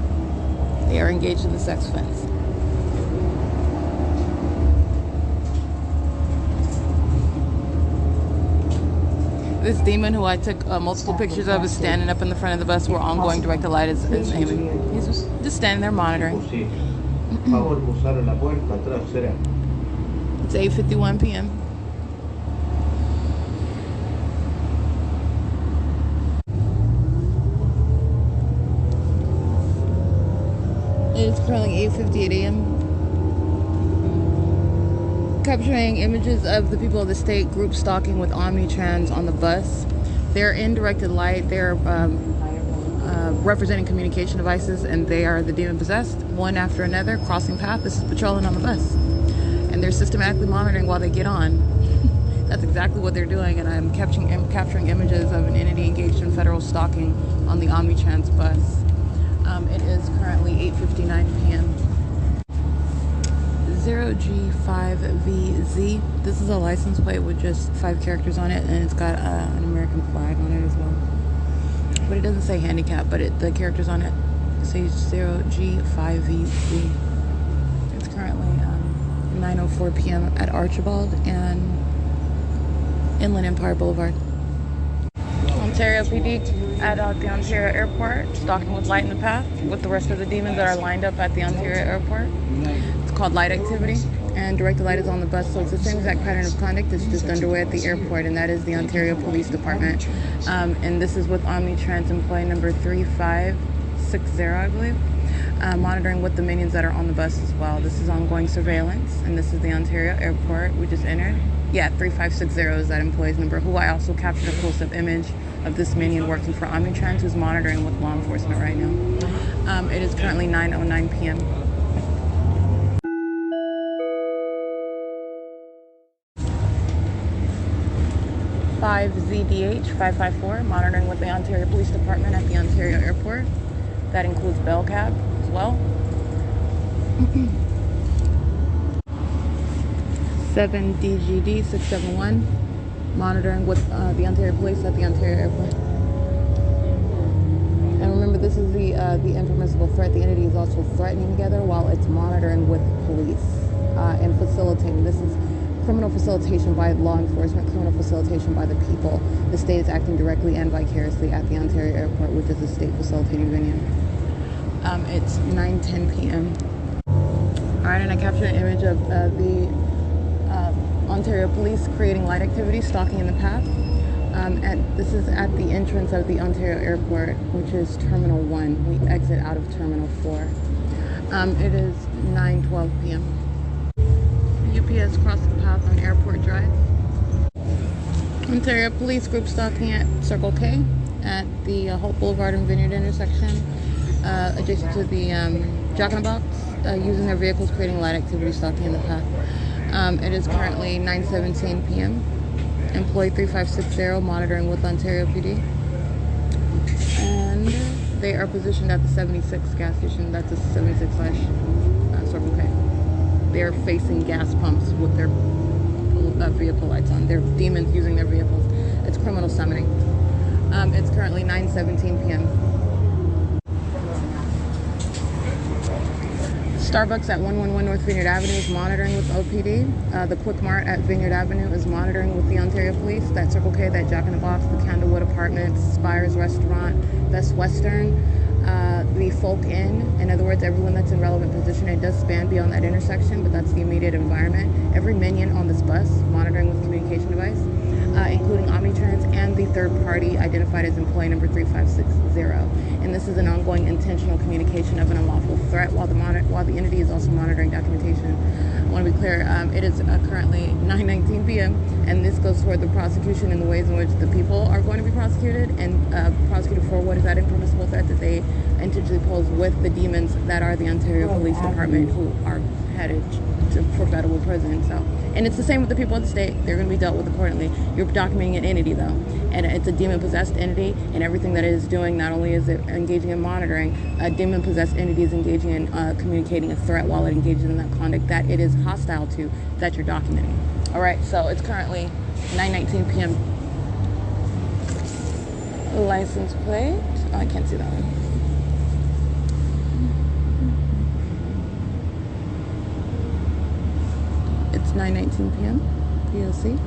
They are engaged in the sex offense. This demon who I took multiple pictures of is standing up in the front of the bus where ongoing directed light is aiming. He's just standing there monitoring. It's 8:51 p.m. It's currently 8:58 a.m. Capturing images of the people of the state group stalking with Omnitrans on the bus. They're in directed light. They're representing communication devices, and they are the demon possessed, one after another, crossing path. This is patrolling on the bus, and they're systematically monitoring while they get on. That's exactly what they're doing, and I'm capturing images of an entity engaged in federal stalking on the Omnitrans bus. It is currently 8:59 p.m. 0G5VZ. This is a license plate with just 5 characters on it, and it's got an American flag on it as well. But it doesn't say handicap, but the characters on it say 0G5VZ. It's currently 9:04 p.m. at Archibald and Inland Empire Boulevard. Ontario PD at the Ontario Airport, stalking with light in the path with the rest of the demons that are lined up at the Ontario Airport. It's called light activity, and directed light is on the bus, so it's the same exact pattern of conduct. It's just underway at the airport, and that is the Ontario Police Department. And this is with Omnitrans employee number 3560, I believe, monitoring with the minions that are on the bus as well. This is ongoing surveillance, and this is the Ontario Airport we just entered. Yeah, 3560 is that employee's number, who I also captured a close-up image of this minion working for Omnitrans, who's monitoring with law enforcement right now. It is currently 9:09 p.m. ZDH 554, monitoring with the Ontario Police Department at the Ontario Airport. That includes Bell Cab as well. 7DGD 671, monitoring with the Ontario Police at the Ontario Airport. And remember, this is the impermissible threat. The entity is also threatening together while it's monitoring with police and facilitating. This is criminal facilitation by law enforcement, criminal facilitation by the people. The state is acting directly and vicariously at the Ontario Airport, which is a state facilitating venue. It's 9:10 p.m. Alright, and I captured an image of the Ontario Police creating light activity, stalking in the path. This is at the entrance of the Ontario Airport, which is Terminal 1. We exit out of Terminal 4. It is 9:12 p.m. UPS crossing the path on Airport Drive. Ontario Police group stalking at Circle K at the Hope Boulevard and Vineyard intersection, adjacent to the Jack in the Box, using their vehicles, creating light activity, stalking in the path. It is currently 9:17 p.m. Employee 3560 monitoring with Ontario PD. And they are positioned at the 76 gas station. That's a 76/Circle K. They are facing gas pumps with their vehicle lights on. They're demons using their vehicles. It's criminal summoning. It's currently 9:17 p.m. Starbucks at 111 North Vineyard Avenue is monitoring with OPD. The Quick Mart at Vineyard Avenue is monitoring with the Ontario Police. That Circle K, that Jack in the Box, the Candlewood Apartments, S.I.I.S restaurant, Best Western, the Folk Inn. In other words, everyone that's in relevant position. It does span beyond that intersection, but that's the immediate environment. Every minion on this bus monitoring with communication device, including Omnitrans and the third party identified as employee number 3560. And this is an ongoing intentional communication of an unlawful threat while the entity is also monitoring documentation. I want to be clear, it is currently 9:19 p.m. and this goes toward the prosecution in the ways in which the people are going to be prosecuted and prosecuted for what is that impermissible threat that they intentionally pose with the demons that are the Ontario Police Department, who are headed for federal prison. So, and it's the same with the people of the state. They're going to be dealt with accordingly. You're documenting an entity though, and it's a demon-possessed entity, and everything that it is doing, not only is it engaging in monitoring, a demon-possessed entity is engaging in communicating a threat while it engages in that conduct that it is hostile to, that you're documenting. All right, so it's currently 9:19 p.m. License plate. Oh, I can't see that one. It's 9:19 p.m. P.O.C.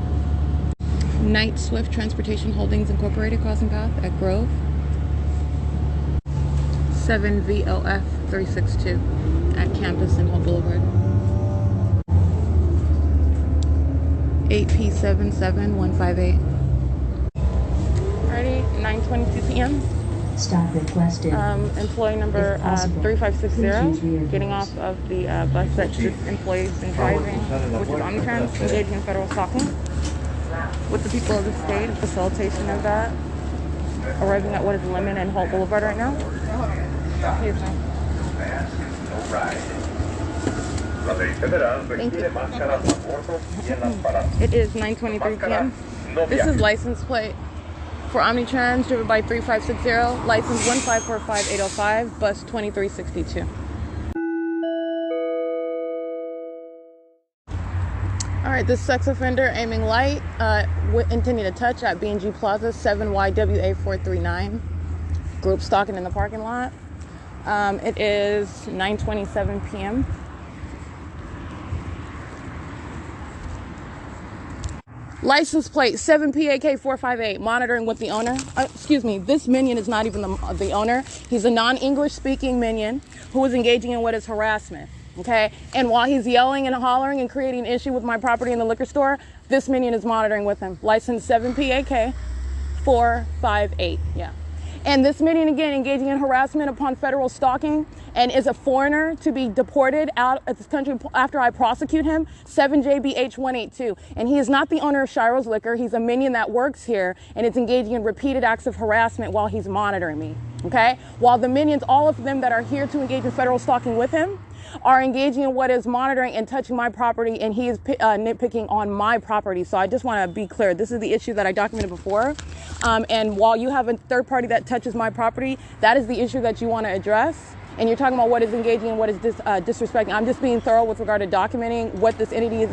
Night Swift Transportation Holdings Incorporated crossing path at Grove. 7 VOF 362 at Campus and Hope Boulevard. 8P77158. Alrighty, 9:22 p.m. Stop requested. Employee number 3560 getting off of the bus that this employee's been driving, which is Omnitrans, engaging in federal stalking with the people of the state, facilitation of that, arriving at what is Lemon and Holt Boulevard right now. Thank you. It is 9:23 p.m. This is license plate for Omnitrans, driven by 3560, license 1545805, bus 2362. All right, this sex offender aiming light, intending to touch at B&G Plaza, 7YWA439. Group stalking in the parking lot. It is 9:27 p.m. License plate 7PAK458, monitoring with the owner. Excuse me, this minion is not even the owner. He's a non-English speaking minion who is engaging in what is harassment, okay? And while he's yelling and hollering and creating an issue with my property in the liquor store, this minion is monitoring with him. License 7PAK458, yeah. And this minion, again, engaging in harassment upon federal stalking and is a foreigner to be deported out of this country after I prosecute him, 7JBH182. And he is not the owner of S.I.I.S Liquor. He's a minion that works here and is engaging in repeated acts of harassment while he's monitoring me, okay? While the minions, all of them that are here to engage in federal stalking with him, are engaging in what is monitoring and touching my property, and he is nitpicking on my property. So I just want to be clear. This is the issue that I documented before. And while you have a third party that touches my property, that is the issue that you want to address. And you're talking about what is engaging and what is disrespecting. I'm just being thorough with regard to documenting what this entity is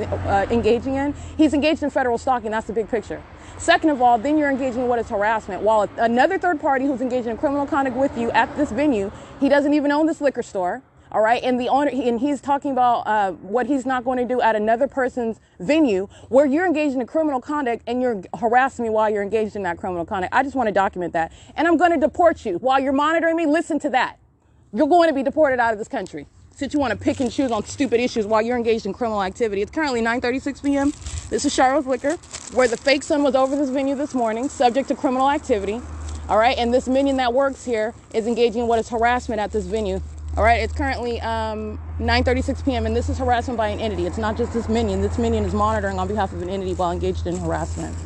engaging in. He's engaged in federal stalking. That's the big picture. Second of all, then you're engaging in what is harassment. While another third party who's engaging in criminal conduct with you at this venue, he doesn't even own this liquor store. All right, and the owner, and he's talking about what he's not going to do at another person's venue where you're engaged in criminal conduct and you're harassing me while you're engaged in that criminal conduct. I just want to document that. And I'm going to deport you. While you're monitoring me, listen to that. You're going to be deported out of this country since you want to pick and choose on stupid issues while you're engaged in criminal activity. It's currently 9:36 p.m. This is S.I.I.S Liquor, where the fake sun was over this venue this morning, subject to criminal activity. All right, and this minion that works here is engaging in what is harassment at this venue. All right, it's currently 9:36 p.m. and this is harassment by an entity. It's not just this minion. This minion is monitoring on behalf of an entity while engaged in harassment.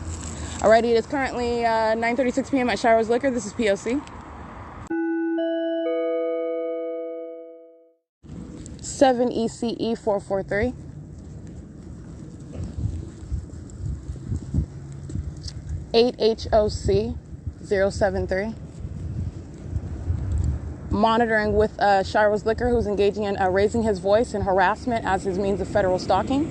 All righty, it is currently 9:36 p.m. at S.I.I.S Liquor. This is P.O.C. 7 ECE 443. 8 HOC 073. Monitoring with S.I.I.S Liquor, who's engaging in raising his voice and harassment as his means of federal stalking.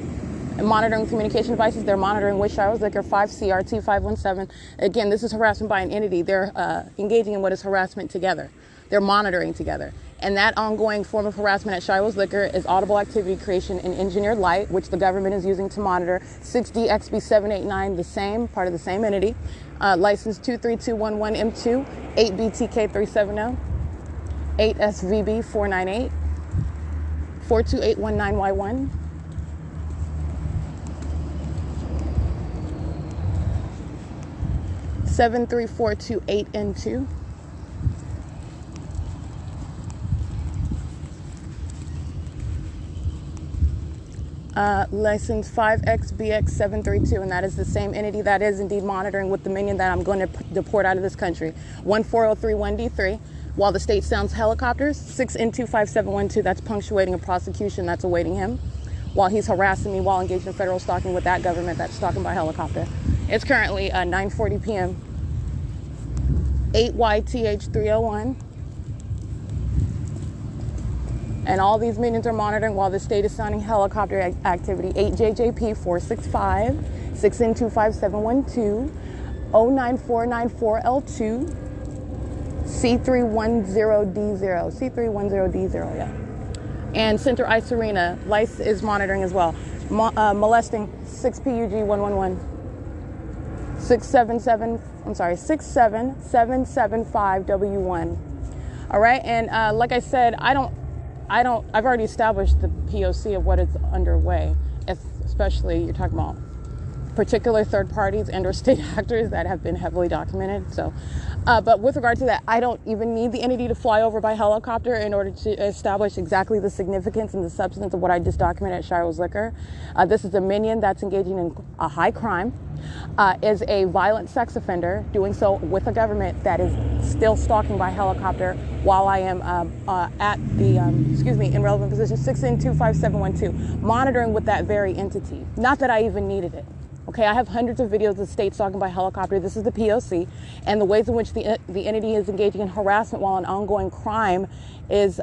And monitoring communication devices, they're monitoring with S.I.I.S Liquor 5CRT 517. Again, this is harassment by an entity. They're engaging in what is harassment together. They're monitoring together. And that ongoing form of harassment at S.I.I.S Liquor is audible activity creation and engineered light, which the government is using to monitor. 6DXB789, the same, part of the same entity. License 23211M2, 8BTK370. 8SVB498, 42819Y1, 73428N2, license 5XBX732, and that is the same entity that is indeed monitoring with the minion that I'm going to deport out of this country. 14031D3. While the state sounds helicopters, 6N25712, that's punctuating a prosecution that's awaiting him. while he's harassing me while engaged in federal stalking with that government that's stalking by helicopter. It's currently 9:40 p.m. 8YTH301. And all these minions are monitoring while the state is sounding helicopter activity. 8JJP465, 6N25712, 09494L2, C310D0, C310D0, yeah. And Center Ice Arena, LICE is monitoring as well. Molesting 6PUG111, 67775W1. All right, and like I said, I've already established the P.O.C. of what is underway, especially you're talking about particular third parties and or state actors that have been heavily documented. So, but with regard to that, I don't even need the entity to fly over by helicopter in order to establish exactly the significance and the substance of what I just documented at Shiro's Liquor. This is a minion that's engaging in a high crime, is a violent sex offender, doing so with a government that is still stalking by helicopter while I am at the, in relevant position 6N25712, monitoring with that very entity. Not that I even needed it. Okay, I have hundreds of videos of states stalking by helicopter. This is the P.O.C. and the ways in which the entity is engaging in harassment while an ongoing crime is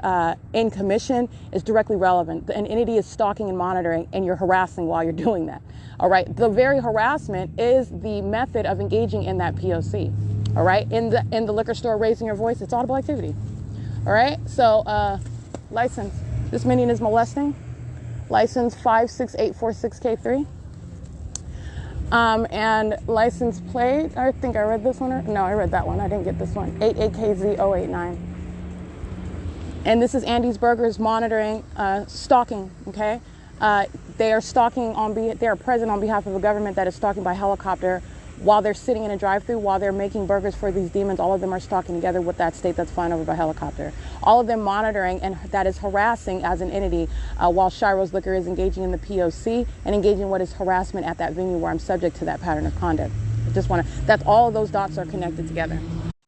in commission is directly relevant. An entity is stalking and monitoring, and you're harassing while you're doing that. All right, the very harassment is the method of engaging in that P.O.C. All right, in the liquor store, raising your voice, it's audible activity. All right, so license. This minion is molesting. License 56846K3. And license plate, I think I read this one. No, I read that one. I didn't get this one. 88KZ089. And this is Andy's Burgers monitoring, stalking, okay? They are stalking they are present on behalf of a government that is stalking by helicopter while they're sitting in a drive-thru, while they're making burgers for these demons. All of them are stalking together with that state that's flying over by helicopter. All of them monitoring, and that is harassing as an entity, while Shiro's Liquor is engaging in the P.O.C. and engaging in what is harassment at that venue where I'm subject to that pattern of conduct. That's all of those dots are connected together.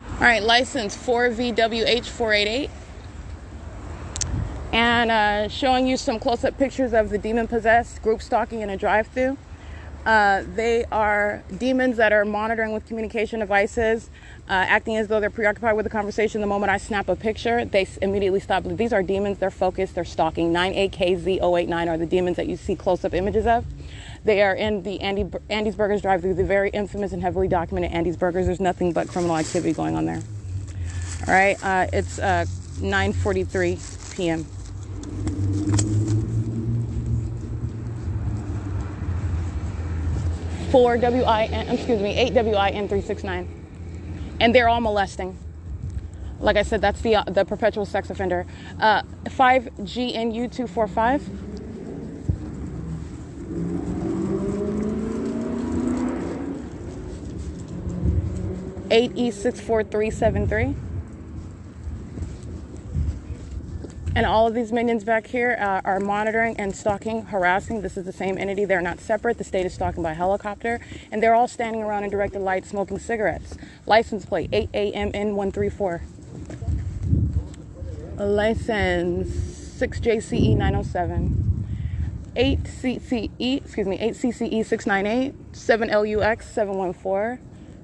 All right, license 4VWH488. And showing you some close-up pictures of the demon-possessed group stalking in a drive-thru. They are demons that are monitoring with communication devices, acting as though they're preoccupied with the conversation. The moment I snap a picture, they immediately stop. These are demons. They're focused. They're stalking. 98KZ089 are the demons that you see close-up images of. They are in the Andy's Burgers drive-thru, the very infamous and heavily documented Andy's Burgers. There's nothing but criminal activity going on there. All right. It's 9:43 p.m. 8WIN369, and they're all molesting. Like I said, that's the perpetual sex offender. 5GNU245. E64373. And all of these minions back here are monitoring and stalking, harassing. This is the same entity. They're not separate. The state is stalking by helicopter. And they're all standing around in directed light smoking cigarettes. License plate 8AMN134. License 6JCE907. 8CCE698, 7LUX714,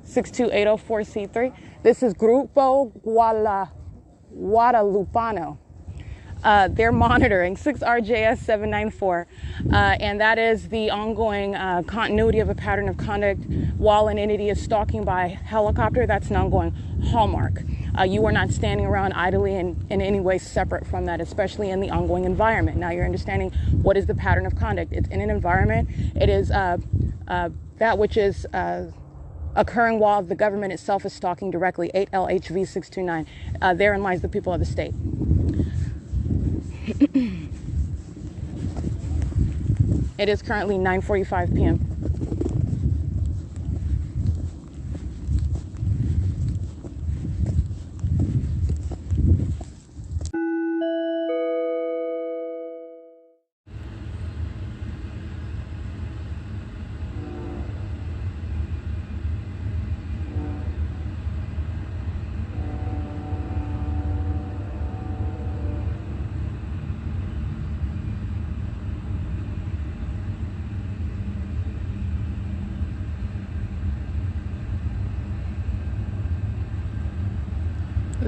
62804C3. This is Grupo Guadalupano. They're monitoring 6RJS794, and that is the ongoing continuity of a pattern of conduct while an entity is stalking by helicopter. That's an ongoing hallmark. You are not standing around idly in any way separate from that, especially in the ongoing environment. Now you're understanding what is the pattern of conduct. It's in an environment. It is that which is occurring while the government itself is stalking directly. 8LHV629. Therein lies the people of the state. It is currently 9:45 p.m.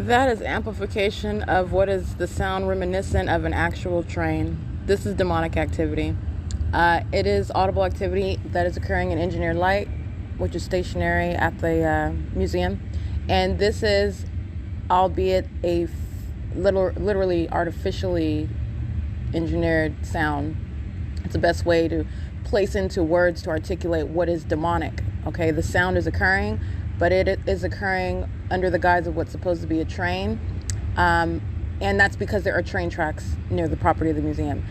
That is amplification of what is the sound reminiscent of an actual train. This is demonic activity. It is audible activity that is occurring in engineered light, which is stationary at the museum. And this is, albeit a literally artificially engineered sound. It's the best way to place into words to articulate what is demonic. Okay, the sound is occurring, but it is occurring under the guise of what's supposed to be a train. And that's because there are train tracks near the property of the museum.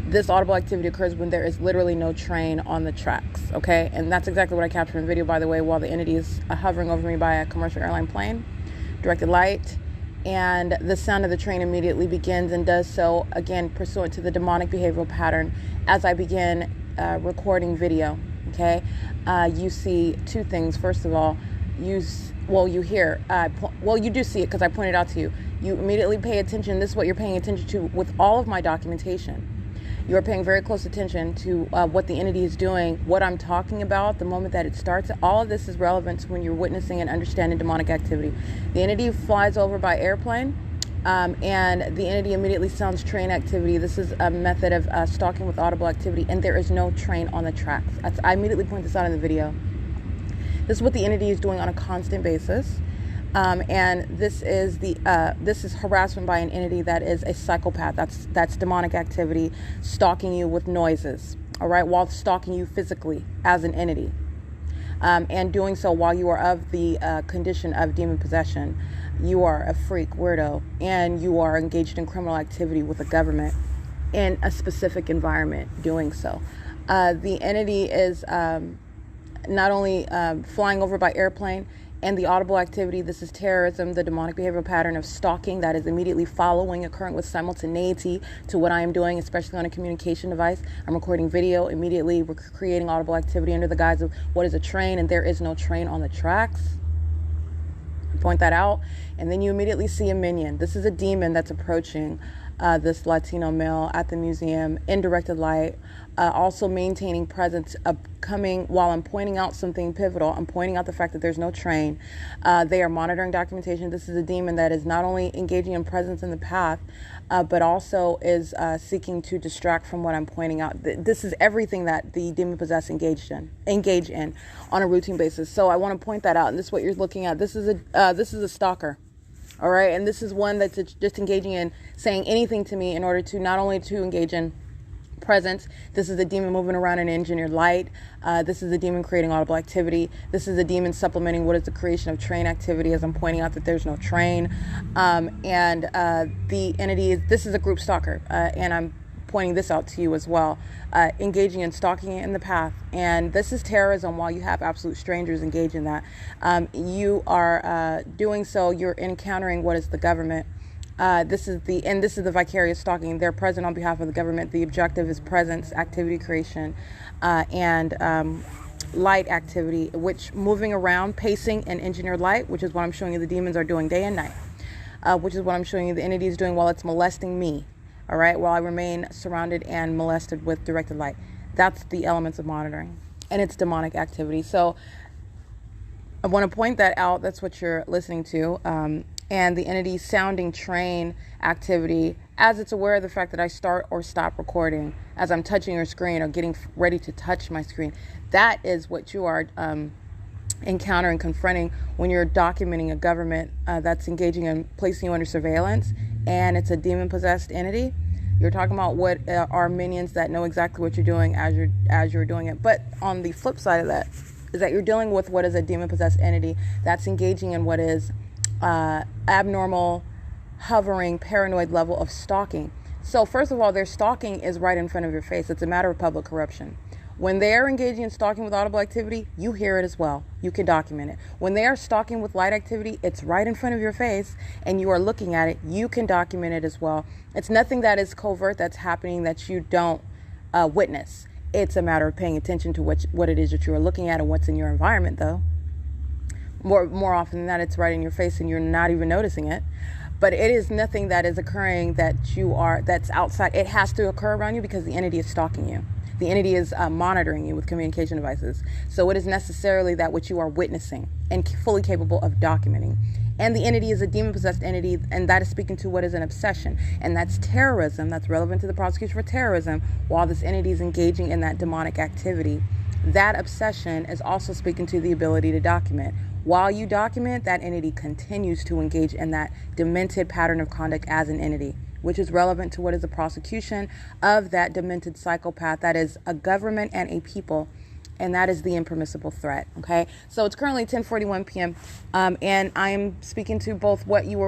This audible activity occurs when there is literally no train on the tracks, okay? And that's exactly what I captured in video, by the way, while the entity is hovering over me by a commercial airline plane, directed light, and the sound of the train immediately begins and does so, again, pursuant to the demonic behavioral pattern as I begin recording video, okay? You see two things. First of all, you hear, you do see it because I pointed out to you. You immediately pay attention. This is what you're paying attention to with all of my documentation. You're paying very close attention to what the entity is doing, what I'm talking about, the moment that it starts. All of this is relevant to when you're witnessing and understanding demonic activity. The entity flies over by airplane, and the entity immediately sounds train activity. This is a method of stalking with audible activity, and there is no train on the tracks. I immediately point this out in the video. This is what the entity is doing on a constant basis. And this is harassment by an entity that is a psychopath. That's demonic activity, stalking you with noises, all right, while stalking you physically as an entity, and doing so while you are of the condition of demon possession. You are a freak, weirdo, and you are engaged in criminal activity with the government in a specific environment doing so. The entity is not only flying over by airplane, and the audible activity, this is terrorism, the demonic behavioral pattern of stalking that is immediately following, occurring with simultaneity to what I am doing, especially on a communication device. I'm recording video, immediately we're creating audible activity under the guise of what is a train, and there is no train on the tracks. I point that out, and then you immediately see a minion. This is a demon that's approaching this Latino male at the museum in directed light, also maintaining presence, coming while I'm pointing out something pivotal. I'm pointing out the fact that there's no train. They are monitoring documentation. This is a demon that is not only engaging in presence in the path, but also is seeking to distract from what I'm pointing out. This is everything that the demon possessed engage in on a routine basis. So I want to point that out, and this is what you're looking at. This is a stalker. All right, and this is one that's just engaging in saying anything to me in order to not only to engage in presence. This is the demon moving around in engineered light. This is the demon creating audible activity. This is the demon supplementing what is the creation of train activity, as I'm pointing out that there's no train. And the entity this is a group stalker, and I'm pointing this out to you as well, engaging in stalking in the path. And this is terrorism while you have absolute strangers engaged in that. You are doing so, you're encountering what is the government. This is the vicarious stalking. They're present on behalf of the government. The objective is presence, activity creation, and light activity, which moving around, pacing and engineered light, which is what I'm showing you the demons are doing day and night, which is what I'm showing you the entity is doing while it's molesting me. All right, while I remain surrounded and molested with directed light. That's the elements of monitoring, and it's demonic activity. So I want to point that out. That's what you're listening to. And the entity sounding train activity as it's aware of the fact that I start or stop recording, as I'm touching your screen or getting ready to touch my screen. That is what you are encountering, confronting when you're documenting a government that's engaging in placing you under surveillance, and it's a demon-possessed entity. You're talking about what are minions that know exactly what you're doing as you're doing it. But on the flip side of that is that you're dealing with what is a demon-possessed entity that's engaging in what is abnormal, hovering, paranoid level of stalking. So first of all, their stalking is right in front of your face. It's a matter of public corruption. When they are engaging in stalking with audible activity, you hear it as well. You can document it. When they are stalking with light activity, it's right in front of your face and you are looking at it. You can document it as well. It's nothing that is covert that's happening that you don't witness. It's a matter of paying attention to what it is that you are looking at and what's in your environment, though. More often than that, it's right in your face and you're not even noticing it. But it is nothing that is occurring that's outside. It has to occur around you because the entity is stalking you. The entity is monitoring you with communication devices. So it is necessarily that which you are witnessing and fully capable of documenting. And the entity is a demon-possessed entity, and that is speaking to what is an obsession. And that's terrorism. That's relevant to the prosecution for terrorism while this entity is engaging in that demonic activity. That obsession is also speaking to the ability to document. While you document, that entity continues to engage in that demented pattern of conduct as an entity, which is relevant to what is the prosecution of that demented psychopath that is a government and a people. And that is the impermissible threat. Okay, so it's currently 10:41 p.m. And I'm speaking to both what you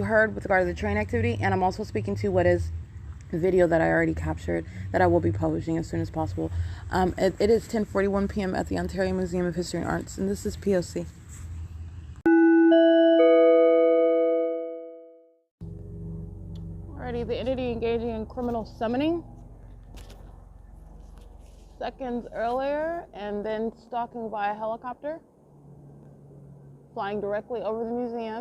heard with regard to the train activity, and I'm also speaking to what is the video that I already captured that I will be publishing as soon as possible. It is 10:41 p.m. at the Ontario Museum of History and Arts, and this is P.O.C. Alrighty, the entity engaging in criminal summoning seconds earlier, and then stalking via helicopter, flying directly over the museum.